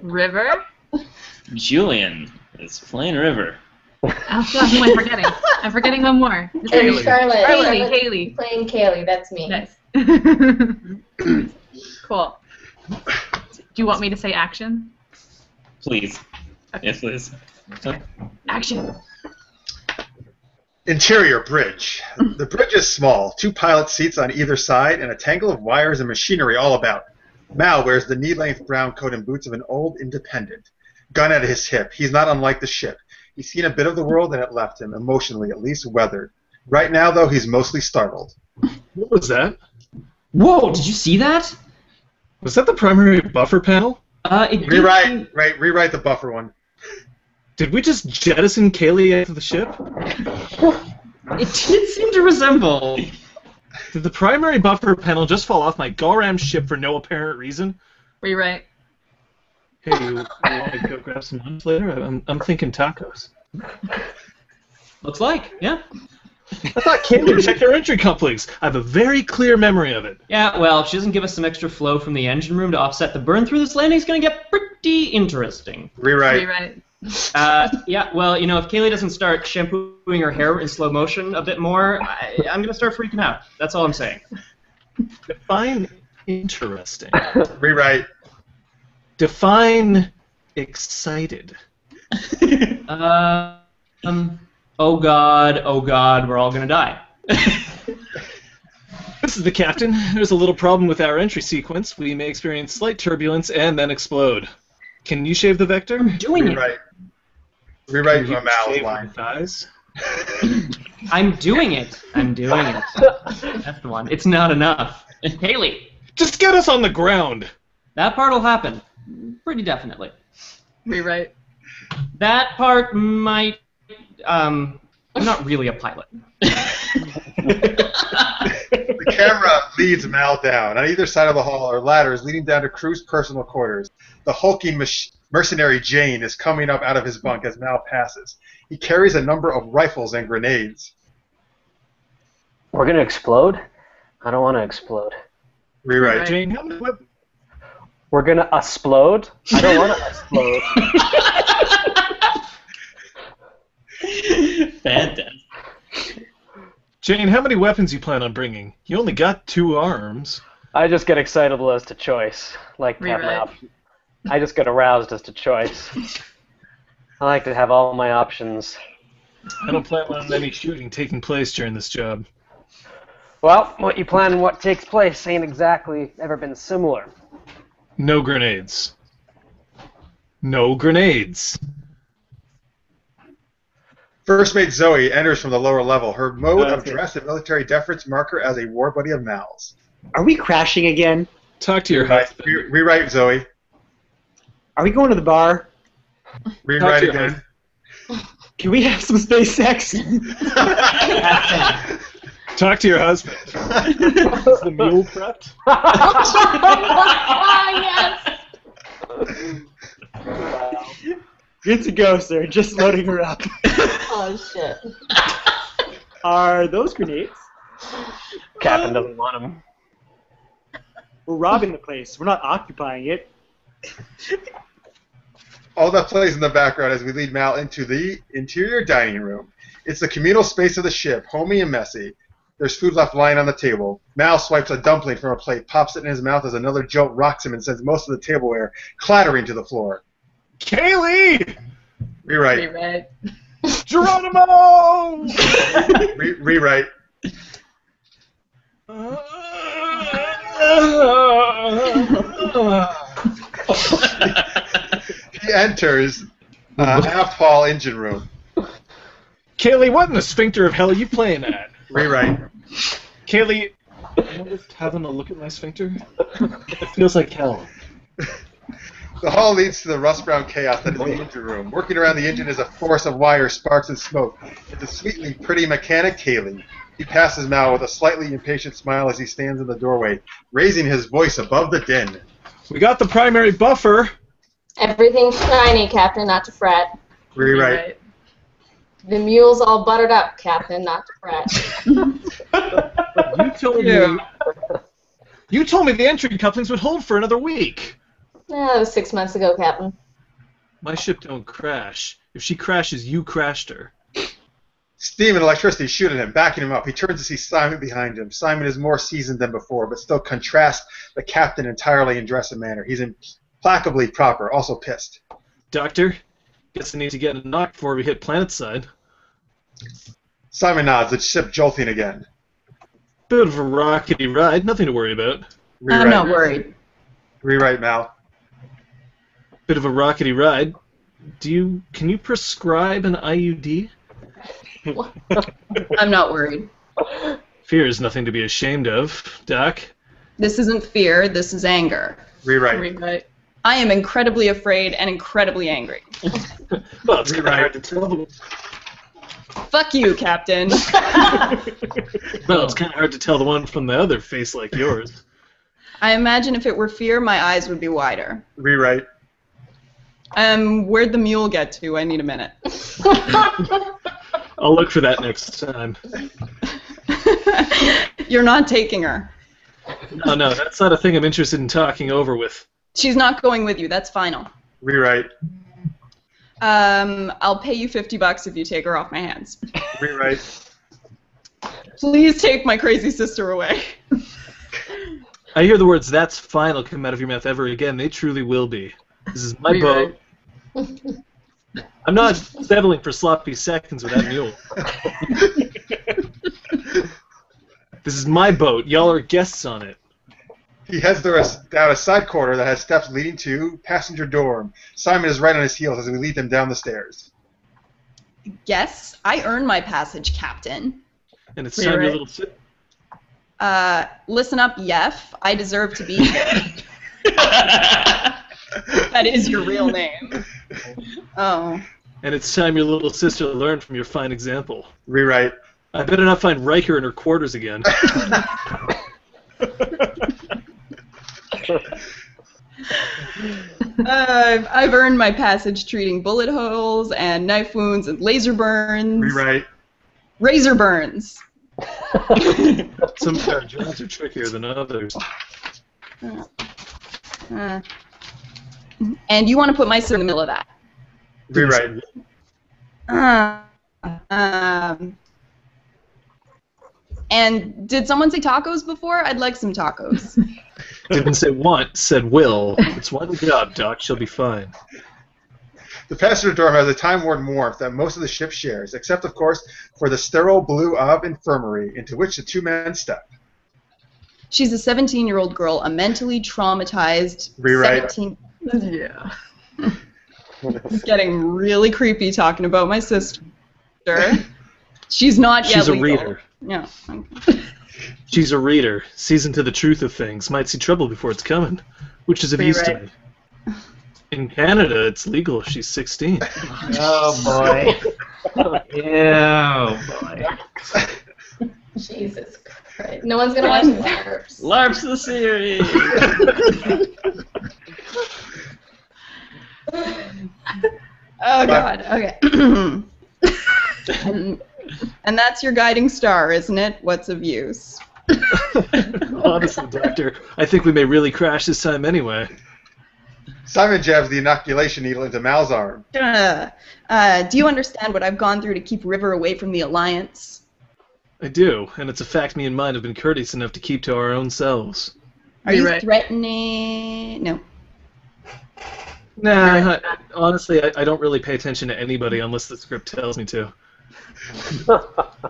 River? Julian is playing River. Oh God, who am I forgetting? I'm forgetting one more. And Charlotte. Haley. Playing Kaylee, that's me. Nice. Cool. Do you want me to say action? Please. Okay. Yes, please. Action. Interior bridge. The bridge is small, 2 pilot seats on either side, and a tangle of wires and machinery all about. Mal wears the knee-length brown coat and boots of an old independent. Gun at his hip. He's not unlike the ship. He's seen a bit of the world and it left him, emotionally at least, weathered. Right now, though, he's mostly startled. What was that? Whoa! Did you see that? Was that the primary buffer panel? Rewrite the buffer one. Did we just jettison Kaylee out of the ship? It did seem to resemble. Did the primary buffer panel just fall off my Galram ship for no apparent reason? Rewrite. Hey, you want to go grab some lunch later? I'm thinking tacos. Looks like, yeah. I thought Kaylee checked her entry conflicts. I have a very clear memory of it. Yeah, well, if she doesn't give us some extra flow from the engine room to offset the burn through this landing, it's going to get pretty interesting. Rewrite. Yeah, well, you know, if Kaylee doesn't start shampooing her hair in slow motion a bit more, I'm going to start freaking out. That's all I'm saying. Define interesting. Rewrite. Define excited. Oh God, we're all going to die. This is the captain. There's a little problem with our entry sequence. We may experience slight turbulence and then explode. Can you shave the vector? I'm doing it. Rewrite from Mal's Shave line. your thighs? I'm doing it. That's the one. It's not enough. Haley. Just get us on the ground. That part'll happen. Pretty definitely. Rewrite. That part might. I'm not really a pilot. The camera leads Mal down. On either side of the hall are ladders leading down to crew's personal quarters. The hulking mercenary Jane is coming up out of his bunk as Mal passes. He carries a number of rifles and grenades. We're gonna explode? I don't want to explode. Rewrite. Jane, how many weapons? We're gonna explode? I don't want to explode. Fantastic. Jane, how many weapons you plan on bringing? You only got 2 arms. I just get excitable as to choice. Like to have my options. I just get aroused as to choice. I like to have all my options. I don't plan on any shooting taking place during this job. Well, what you plan and what takes place ain't exactly ever been similar. No grenades. No grenades. First mate Zoe enters from the lower level. Her mode of dress and military deference mark her as a war buddy of Mal's. Are we crashing again? Talk to your husband. Rewrite Zoe. Are we going to the bar? Rewrite again. Can we have some space sex? Talk to your husband. Is the mule prepped? Yes! Good to go, sir. Just loading her up. Oh, shit. Are those grenades? Captain doesn't want them. We're robbing the place. We're not occupying it. All that plays in the background as we lead Mal into the interior dining room. It's the communal space of the ship, homey and messy. There's food left lying on the table. Mal swipes a dumpling from a plate, pops it in his mouth as another jolt rocks him and sends most of the tableware clattering to the floor. Kaylee! Rewrite. Geronimo! Rewrite. He enters aft hall engine room. Kaylee, what in the sphincter of hell are you playing at? Rewrite. Kaylee, am I just having a look at my sphincter? It feels like hell. The hall leads to the rust-brown chaos that is the engine room. Working around the engine is a force of wires, sparks, and smoke. It's a sweetly pretty mechanic, Kaylee. He passes Mal with a slightly impatient smile as he stands in the doorway, raising his voice above the din. We got the primary buffer. Everything's shiny, Captain, not to fret. Rewrite. The mule's all buttered up, Captain, not to fret. You told me the entry couplings would hold for another week. That was 6 months ago, Captain. My ship don't crash. If she crashes, you crashed her. Steam and electricity shoot at him, backing him up. He turns to see Simon behind him. Simon is more seasoned than before, but still contrasts the captain entirely in dress and manner. He's implacably proper, also pissed. Doctor, guess I need to get a knock before we hit planetside. Simon nods, the ship jolting again. Bit of a rockety ride, nothing to worry about. Rewrite. I'm not worried. Rewrite, Mal. Bit of a rockety ride. Can you prescribe an IUD? I'm not worried. Fear is nothing to be ashamed of, Doc. This isn't fear, this is anger. Rewrite. I am incredibly afraid and incredibly angry. Well, it's kind of hard to tell. Fuck you, Captain. Well, it's kind of hard to tell the one from the other face like yours. I imagine if it were fear, my eyes would be wider. Rewrite. Where'd the mule get to? I need a minute. I'll look for that next time. You're not taking her. No, that's not a thing I'm interested in talking over with. She's not going with you. That's final. Rewrite. I'll pay you $50 if you take her off my hands. Rewrite. Please take my crazy sister away. I hear the words "that's final" come out of your mouth ever again. They truly will be. This is my boat. I'm not settling for sloppy seconds with that mule. This is my boat. Y'all are guests on it. He heads down a side corridor that has steps leading to passenger dorm. Simon is right on his heels as we lead them down the stairs. Yes, I earned my passage, Captain. And it's time your little... Listen up, Yef. I deserve to be here. That is your real name. Oh. And it's time your little sister learned from your fine example. Rewrite. I better not find Riker in her quarters again. I've earned my passage treating bullet holes and knife wounds and laser burns. Rewrite. Razor burns. Some of our jobs are trickier than others. And you want to put my sister in the middle of that. Rewrite. And did someone say tacos before? I'd like some tacos. Didn't say want, said will. It's one job, Doc. She'll be fine. The passenger dorm has a time-worn warmth that most of the ship shares, except, of course, for the sterile blue of infirmary into which the two men step. She's a 17-year-old girl, a mentally traumatized... Rewrite. 17... Yeah. It's getting really creepy talking about my sister. She's not yet legal. She's a reader. Yeah. Okay. She's a reader, sees into the truth of things, might see trouble before it's coming, which is of use to me. In Canada, it's legal if she's 16. Oh, boy. Oh, boy. Jesus Christ. No one's going to watch LARPs. LARPs the series! Oh, God. Okay. And that's your guiding star, isn't it? What's of use? Honestly, Doctor, I think we may really crash this time anyway. Simon jabs the inoculation needle into Mal's arm. Do you understand what I've gone through to keep River away from the Alliance? I do, and it's a fact me and mine have been courteous enough to keep to our own selves. Are you threatening? No. Nah, honestly, I don't really pay attention to anybody unless the script tells me to.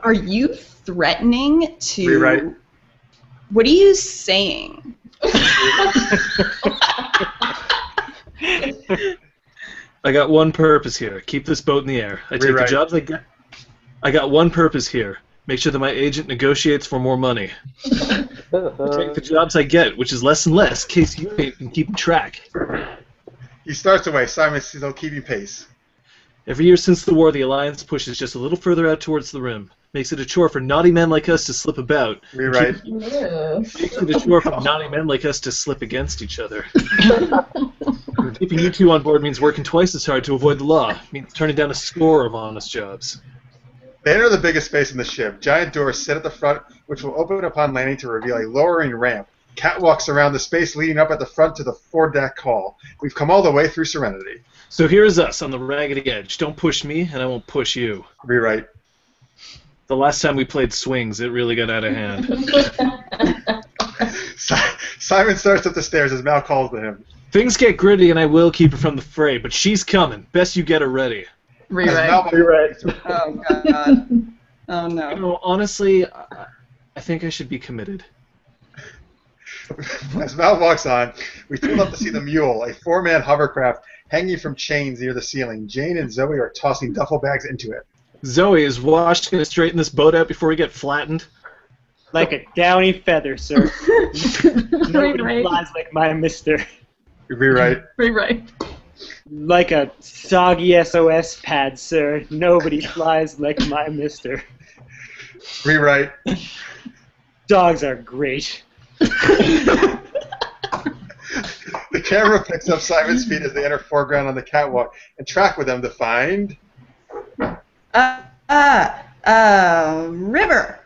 Are you threatening to... Rewrite. What are you saying? I got one purpose here. Keep this boat in the air. I take the jobs I get. I got one purpose here. Make sure that my agent negotiates for more money. I take the jobs I get, which is less and less, in case you ain't been keeping track. He starts away. Simon's still keeping pace. Every year since the war, the Alliance pushes just a little further out towards the rim. Makes it a chore for naughty men like us to slip about. Rewrite. Ew. Makes it a chore for naughty men like us to slip against each other. Keeping you two on board means working twice as hard to avoid the law. Means turning down a score of honest jobs. They enter the biggest space in the ship. Giant doors sit at the front, which will open upon landing to reveal a lowering ramp. Catwalks around the space leading up at the front to the foredeck hall. We've come all the way through Serenity. So here's us on the raggedy edge. Don't push me, and I won't push you. Rewrite. The last time we played swings, it really got out of hand. Simon starts up the stairs as Mal calls to him. Things get gritty, and I will keep her from the fray, but she's coming. Best you get her ready. Rewrite. Oh God. Oh no. You know, honestly, I think I should be committed. As Mal walks on, we tune up to see the Mule, a 4-man hovercraft hanging from chains near the ceiling. Jane and Zoe are tossing duffel bags into it. Zoe, is Wash going to straighten this boat out before we get flattened? Like a downy feather, sir. Nobody flies like my mister. Rewrite. Rewrite. Like a soggy SOS pad, sir. Nobody flies like my mister. Rewrite. Dogs are great. The camera picks up Simon's feet as they enter foreground on the catwalk and track with them to find... River.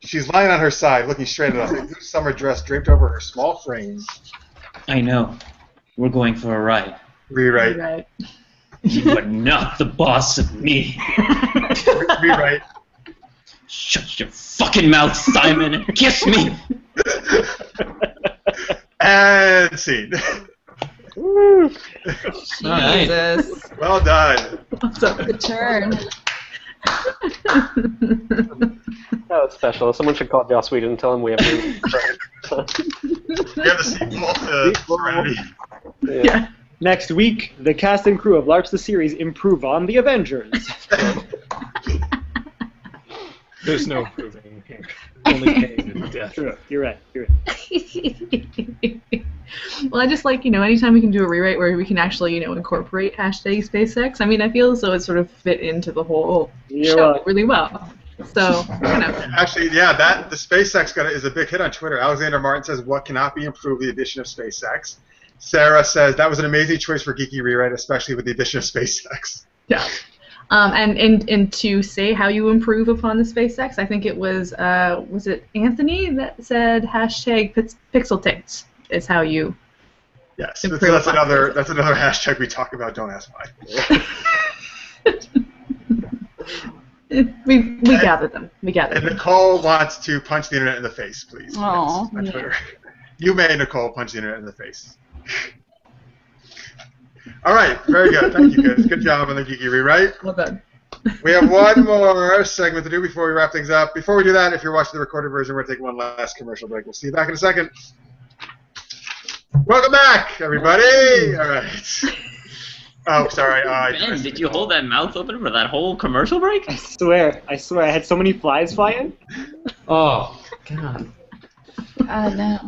She's lying on her side, looking straight at us, a blue summer dress draped over her small frame. I know. We're going for a ride. Rewrite. Rewrite. You are not the boss of me. Rewrite. Shut your fucking mouth, Simon, and kiss me. And scene. Jesus. Well done. Good turn. That was special. Someone should call Joss Whedon and tell him we have We have the sequel to Serenity. Yeah. Next week, the cast and crew of LARPs the series improve on the Avengers. There's no improving here. Only pain and death. True. You're right. Well, I just like, anytime we can do a rewrite where we can actually, incorporate hashtag SpaceX, I mean, I feel as though it sort of fit into the whole show really well. So, Actually, yeah, the SpaceX is a big hit on Twitter. Alexander Martin says, what cannot be improved, the addition of SpaceX. Sarah says, that was an amazing choice for Geeky Rewrite, especially with the addition of SpaceX. Yeah. And to say how you improve upon the SpaceX, I think it was it Anthony that said hashtag pixel tits is how you Yes, so improve that's upon another hashtag we talk about, don't ask why. We gathered them. And Nicole wants to punch the internet in the face, please. Oh. On Twitter. You may, Nicole, punch the internet in the face. All right, very good. Thank you, guys. Good job on the Geeky Rewrite. Well done. We have one more segment to do before we wrap things up. Before we do that, if you're watching the recorded version, we're going to take one last commercial break. We'll see you back in a second. Welcome back, everybody. All right. Oh, sorry. Ben, did you hold that mouth open for that whole commercial break? I swear. I had so many flies flying. Oh, God. God, no.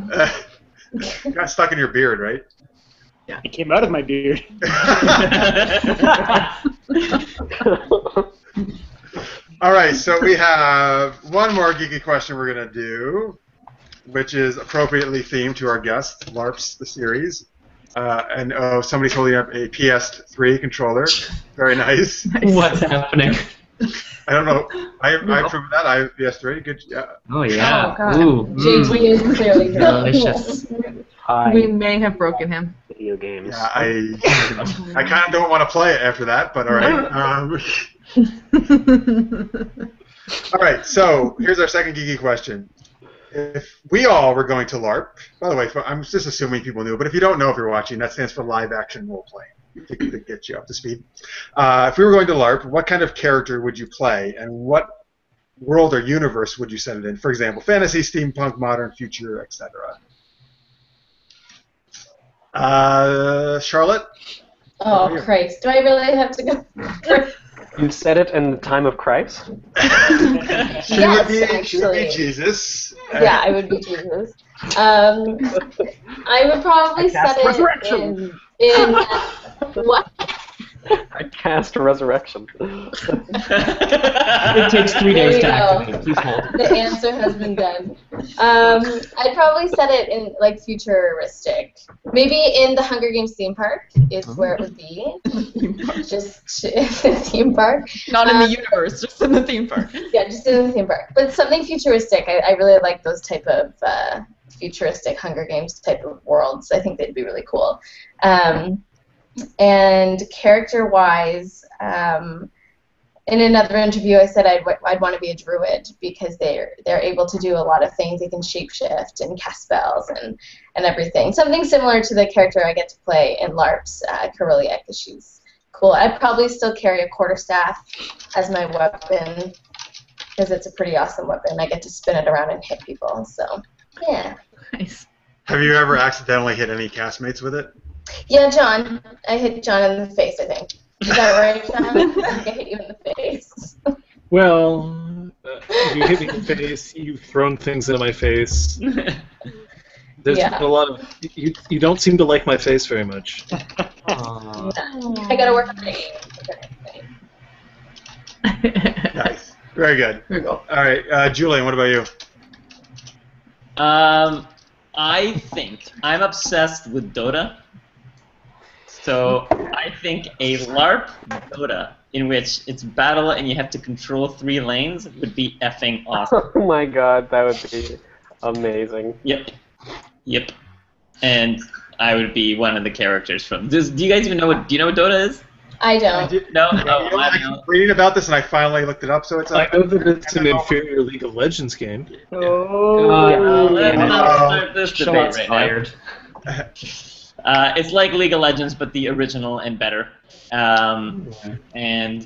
Got stuck in your beard, right? It came out of my beard. All right, so we have one more geeky question we're going to do, which is appropriately themed to our guest, LARPs, the series. And somebody's holding up a PS3 controller. Very nice. What's happening? I don't know. I approve of that. I have PS3. Good. Yeah. Oh, yeah. Oh, God. Ooh. JT is clearly Delicious. We may have broken him. Video games. Yeah, I kind of don't want to play it after that, but all right. All right, so here's our second geeky question. If we all were going to LARP, by the way, I'm just assuming people knew, but if you don't know if you're watching, that stands for live action role playing, to get you up to speed. If we were going to LARP, what kind of character would you play, and what world or universe would you set it in? For example, fantasy, steampunk, modern, future, etc. Charlotte? Oh, Christ. Do I really have to go? You'd set it in the time of Christ? She would be Jesus. Yeah, I would be Jesus. I would probably set it in what? I cast Resurrection. It takes 3 There days you to go. activate. Please hold. The answer has been done. I'd probably set it in like futuristic. Maybe in the Hunger Games theme park is where it would be. Just in the theme park. Not in the universe, just in the theme park. Yeah, just in the theme park. But something futuristic. I really like those type of futuristic Hunger Games type of worlds. I think they'd be really cool. And character-wise, in another interview, I said I'd want to be a druid because they're able to do a lot of things. They can shapeshift and cast spells and everything. Something similar to the character I get to play in LARPs, Corellia, because she's cool. I'd probably still carry a quarterstaff as my weapon because it's a pretty awesome weapon. I get to spin it around and hit people. So yeah. Nice. Have you ever accidentally hit any castmates with it? Yeah, John. I hit John in the face, I think. Is that right, John? I think I hit you in the face. Well, you hit me in the face. You've thrown things into my face. There's been a lot of. You don't seem to like my face very much. I gotta work on it. Nice. Very good. Here we go. All right, Julian, what about you? I think I'm obsessed with Dota. So I think a LARP Dota in which it's battle and you have to control 3 lanes would be effing awesome. Oh my god, that would be amazing. Yep. And I would be one of the characters from. Do you guys even know what? Do you know what Dota is? I don't. No. I keep reading about this, and I finally looked it up. So it's. I know that it's an inferior League of Legends game. Let's start this debate right fired. now. It's like League of Legends, but the original and better. And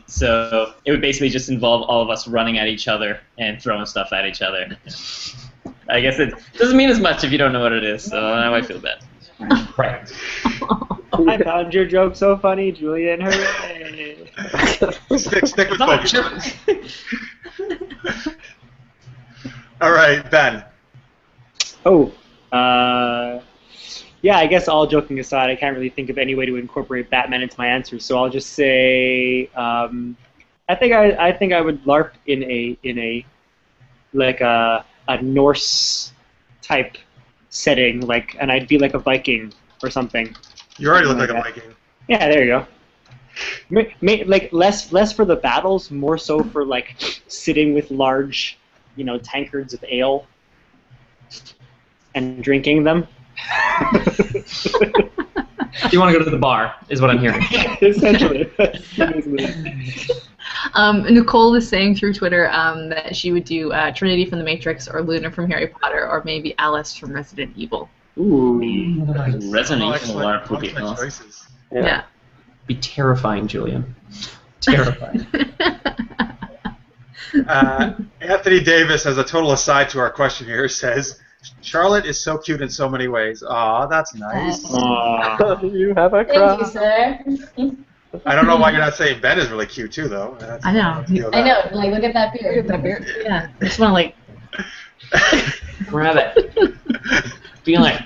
so it would basically just involve all of us running at each other and throwing stuff at each other. I guess it doesn't mean as much if you don't know what it is, so now I feel bad. Right. I found your joke so funny, Julian. Hooray! Stick with focus. All right, Ben. Yeah, I guess all joking aside, I can't really think of any way to incorporate Batman into my answers, so I'll just say I think I would LARP in a Norse type setting, and I'd be like a Viking or something. You already look like a Viking. Yeah, there you go. Less for the battles, more so for sitting with large, tankards of ale and drinking them. You want to go to the bar, is what I'm hearing. Essentially. Nicole is saying through Twitter that she would do Trinity from The Matrix or Luna from Harry Potter or maybe Alice from Resident Evil. Ooh. Resident Evil LARP would be awesome. Yeah. Be terrifying, Julian. Terrifying. Anthony Davis, as a total aside to our question here, says, Charlotte is so cute in so many ways. Aw, that's nice. You have a crush. Thank you, sir. I don't know why you're not saying Ben is really cute too, though. I know. I know. Look at that beard. Look at that beard. Yeah. I just want to Grab it. Be like,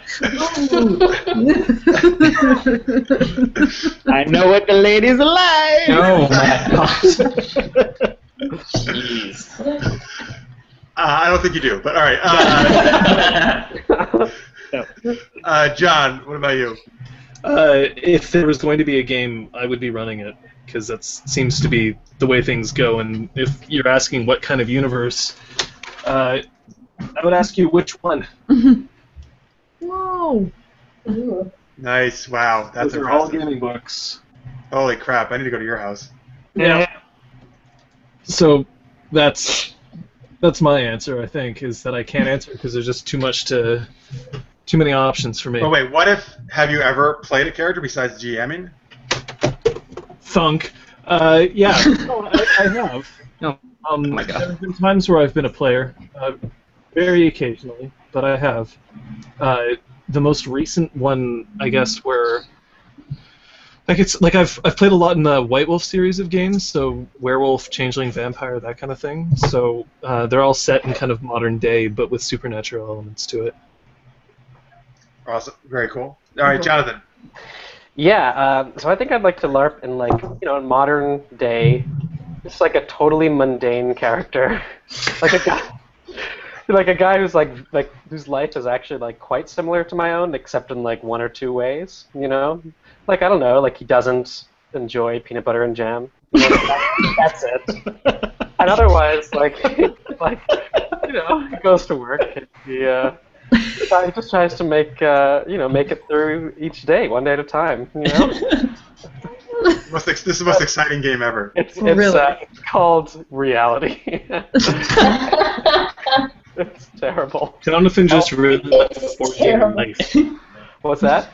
I know what the ladies like. oh my god. Jeez. I don't think you do, but all right. John, what about you? If there was going to be a game, I would be running it, because that seems to be the way things go. And if you're asking what kind of universe, I would ask you which one. Whoa. Ooh. Nice. Wow. That's Those are all impressive. gaming books. Holy crap. I need to go to your house. Yeah. So that's my answer, I think, is that I can't answer because there's just too many options for me. Oh, wait. Have you ever played a character besides GMing? Thunk. Yeah. No, I have. No. Oh my god. There have been times where I've been a player, very occasionally, but I have. The most recent one, I guess, where I've played a lot in the White Wolf series of games, so werewolf, changeling, vampire, that kind of thing. So they're all set in kind of modern day, but with supernatural elements to it. Awesome. Very cool. All right, Jonathan. Yeah, so I think I'd like to LARP in in modern day, just like a totally mundane character, like a guy who's whose life is actually quite similar to my own, except in one or two ways. I don't know, he doesn't enjoy peanut butter and jam. That's it. And otherwise, he goes to work. He just tries to make it through each day, one day at a time. This is the most exciting game ever. It's Really? called reality. It's terrible. Jonathan just really likes the It's board game terrible. Life. What's that?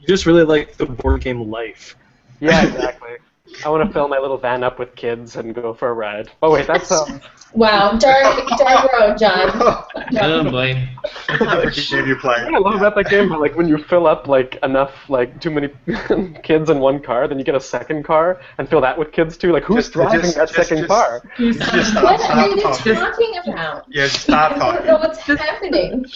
You just really like the board game Life. Yeah, exactly. I want to fill my little van up with kids and go for a ride. Oh wait, that's Wow, dark road, John. Oh boy. Which game you play? I love about that game, but when you fill up enough too many kids in one car, then you get a second car and fill that with kids too. Who's driving that second car? Just stop, What stop are you talking. talking about? Yeah, just stop I don't talking. know what's happening.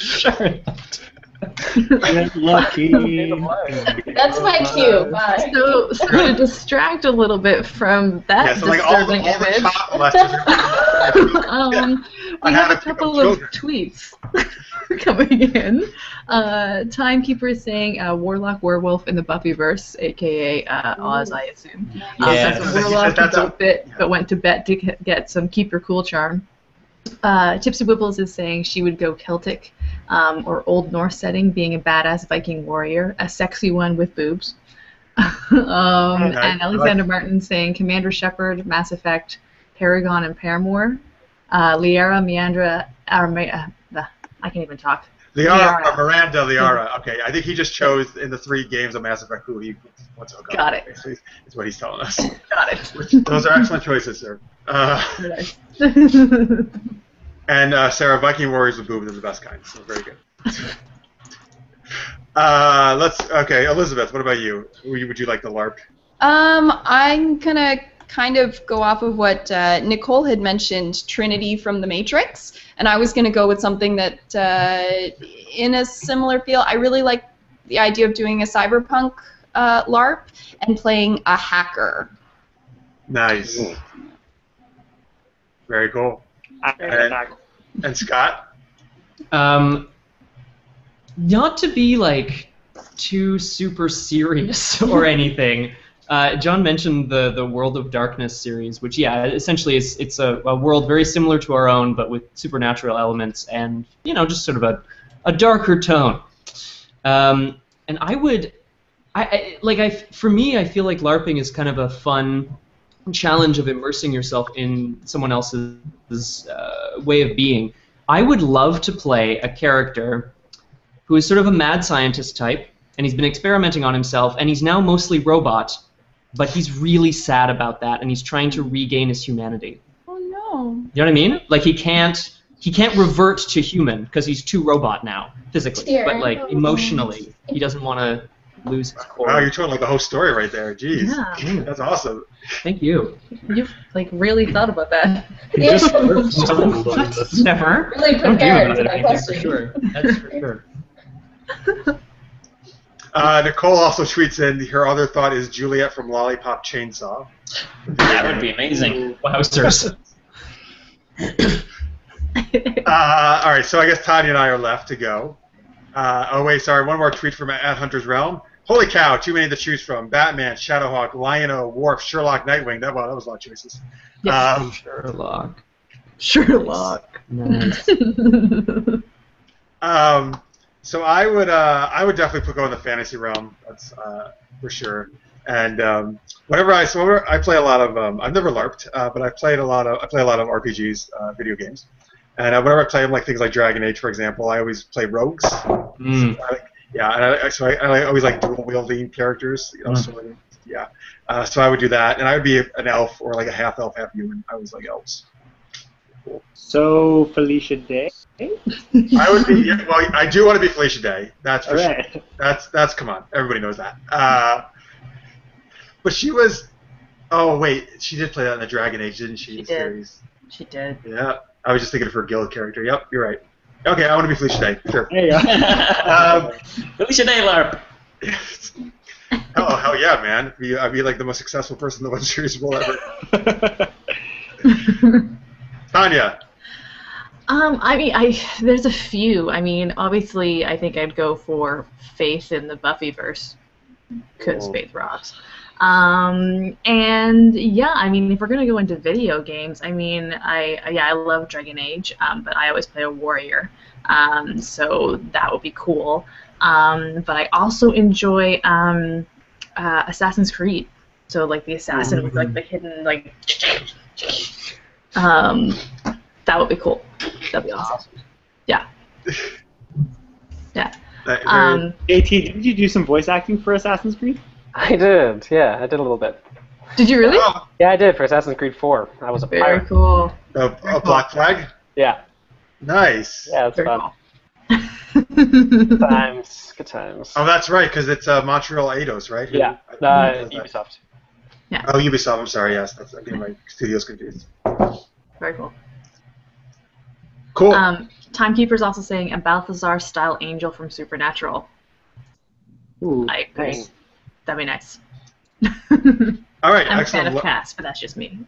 Lucky. That's my cue. Bye. So to distract a little bit from that Yeah, so all disturbing the image, top left is we I have had a to pick couple up of children. tweets coming in. Timekeeper is saying Warlock Werewolf in the Buffyverse, aka Oz, I assume. Yeah. That's a Warlock That's a- who bit, but went to bet to get some Keep Your Cool charm. Tipsy Whipples is saying she would go Celtic or Old Norse setting, being a badass Viking warrior, a sexy one with boobs. And Alexander Martin saying Commander Shepard, Mass Effect, Paragon, and Paramore. Liara, Meandra, I can't even talk. Liara, or Miranda Liara. Okay, I think he just chose in the 3 games of Mass Effect who he wants to hook up. Got it. Basically, is what he's telling us. Got it. Those are excellent choices, sir. And Sarah, Viking warriors with boobs are the best kind. So very good. Okay, Elizabeth. What about you? Who would you like to LARP? I'm gonna kind of go off of what Nicole had mentioned, Trinity from The Matrix, and I was gonna go with something that in a similar feel. I really like the idea of doing a cyberpunk LARP and playing a hacker. Nice. Very cool. And Scott? Not to be too super serious or anything. John mentioned the World of Darkness series, which essentially it's a world very similar to our own, but with supernatural elements and just sort of a darker tone. And for me, I feel like LARPing is kind of a fun challenge of immersing yourself in someone else's way of being. I would love to play a character who is sort of a mad scientist type, and he's been experimenting on himself, and he's now mostly robot, but he's really sad about that, and he's trying to regain his humanity. Oh no. You know what I mean? He can't revert to human because he's too robot now, physically, but emotionally, he doesn't want to lose his core. Wow, you're telling the whole story right there. Jeez. Yeah. That's awesome. Thank you. You've really thought about that. Yeah. Never. Really Don't dream prepared about for it, that for question. sure. That's for sure. Nicole also tweets in, her other thought is Juliet from Lollipop Chainsaw. That would be amazing. Wowzers. All right, so I guess Tanya and I are left to go. One more tweet from @Hunter's Realm. Holy cow, too many to choose from. Batman, Shadowhawk, Lion-O, Worf, Sherlock, Nightwing. That was a lot of choices. Yes. Sherlock. Sherlock. Nice. So I would definitely go in the fantasy realm. That's for sure. And whenever I play a lot of I've never LARPed, but I play a lot of RPGs, video games. And whenever I play them, things like Dragon Age, for example, I always play rogues. Mm. So I always like dual wielding characters. So I would do that, and I would be an elf or a half elf, half human. I always like elves. Cool. So Felicia Day. I would be. Well, I do want to be Felicia Day. That's for All right. sure. That's come on. Everybody knows that. But she was. Oh wait, she did play that in the Dragon Age, didn't she? She did. Series. She did. Yeah, I was just thinking of her guild character. Yep, you're right. Okay, I want to be Felicia Day. Sure. There you go. Felicia Day LARP. Oh, hell yeah, man. I'd be like the most successful person the web series will ever. Tanya. I mean, there's a few. I mean, obviously, I think I'd go for Faith in the Buffyverse, because Faith rocks. And yeah, I mean, if we're gonna go into video games, I mean, I love Dragon Age, but I always play a warrior, so that would be cool. But I also enjoy Assassin's Creed, so like the assassin with like the hidden like. That would be cool. That'd be awesome. Yeah. Yeah. AT, did you do some voice acting for Assassin's Creed? I did, yeah, I did a little bit. Did you really? Yeah, I did for Assassin's Creed 4. I was a Very pirate. cool. A Black Flag? Yeah. Nice. Yeah, it's Very fun. cool. Good times. Good times. Oh, that's right, because it's Montreal Eidos, right? Yeah, Ubisoft. Yeah. Oh, Ubisoft. I'm sorry. Yes, I'm getting my studios confused. Very cool. Cool. Timekeeper's also saying a Balthazar-style angel from Supernatural. Ooh, I agree. nice. That'd be nice. All right. I'm a Excellent. fan of Cass, but that's just me.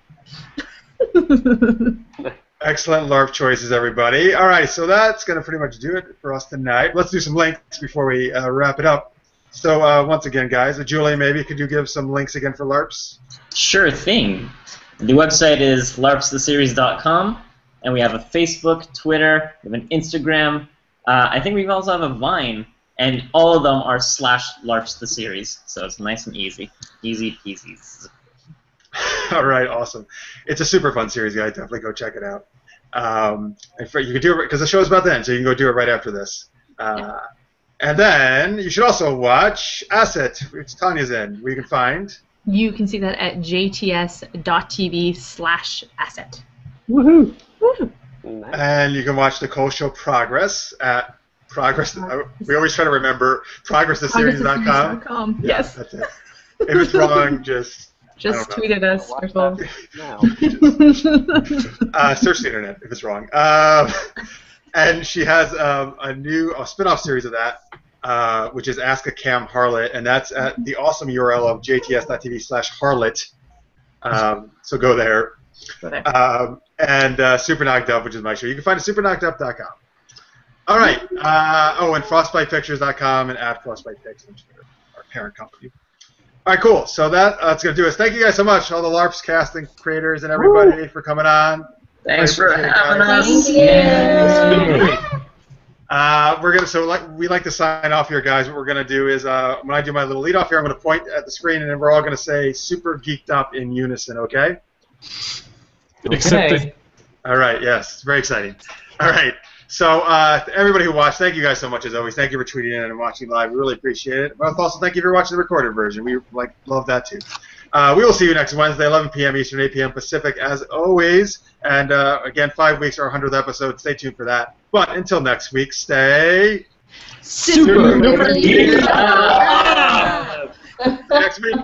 Excellent LARP choices, everybody. All right, so that's going to pretty much do it for us tonight. Let's do some links before we wrap it up. So once again, guys, Julie, maybe could you give some links again for LARPs? Sure thing. The website is larpstheseries.com, and we have a Facebook, Twitter, we have an Instagram. I think we also have a Vine, and all of them are /LARPstheseries, so it's nice and easy. Easy peasy. All right, awesome. It's a super fun series, guys. Definitely go check it out. You can do it because the show's about to end, so you can go do it right after this. And then you should also watch Asset, which Tanya's in, where you can find. You can see that at jts.tv/asset. Woohoo! Woo! Nice. And you can watch Nicole's show Progress at Progress. We always try to remember progresstheseries.com. Progresstheseries.com. Yeah, Yes. that's it. If it's wrong, just tweet at us. Watch Nicole. that now. Search the internet if it's wrong. And she has a spin-off series of that, which is Ask a Cam Harlot, and that's at the awesome URL of jts.tv/harlot. So go there. And Super Knocked Up, which is my show. You can find it at superknockedup.com. All right. And frostbitepictures.com and at Frostbite Pictures, our parent company. All right, cool. So that's going to do us. Thank you guys so much, all the LARPs casting creators and everybody for coming on. Thanks for having us. We like to sign off here, guys. What we're gonna do is when I do my little lead off here, I'm gonna point at the screen, and then we're all gonna say "Super Geeked Up" in unison. Okay? Accepted. All right. Yes. It's very exciting. All right. So to everybody who watched, thank you guys so much as always. Thank you for tweeting in and watching live. We really appreciate it. But also thank you for watching the recorded version. We love that too. We will see you next Wednesday, 11 p.m. Eastern, 8 p.m. Pacific, as always. And again, 5 weeks, our 100th episode. Stay tuned for that. But until next week, stay Super geeked up. Next week.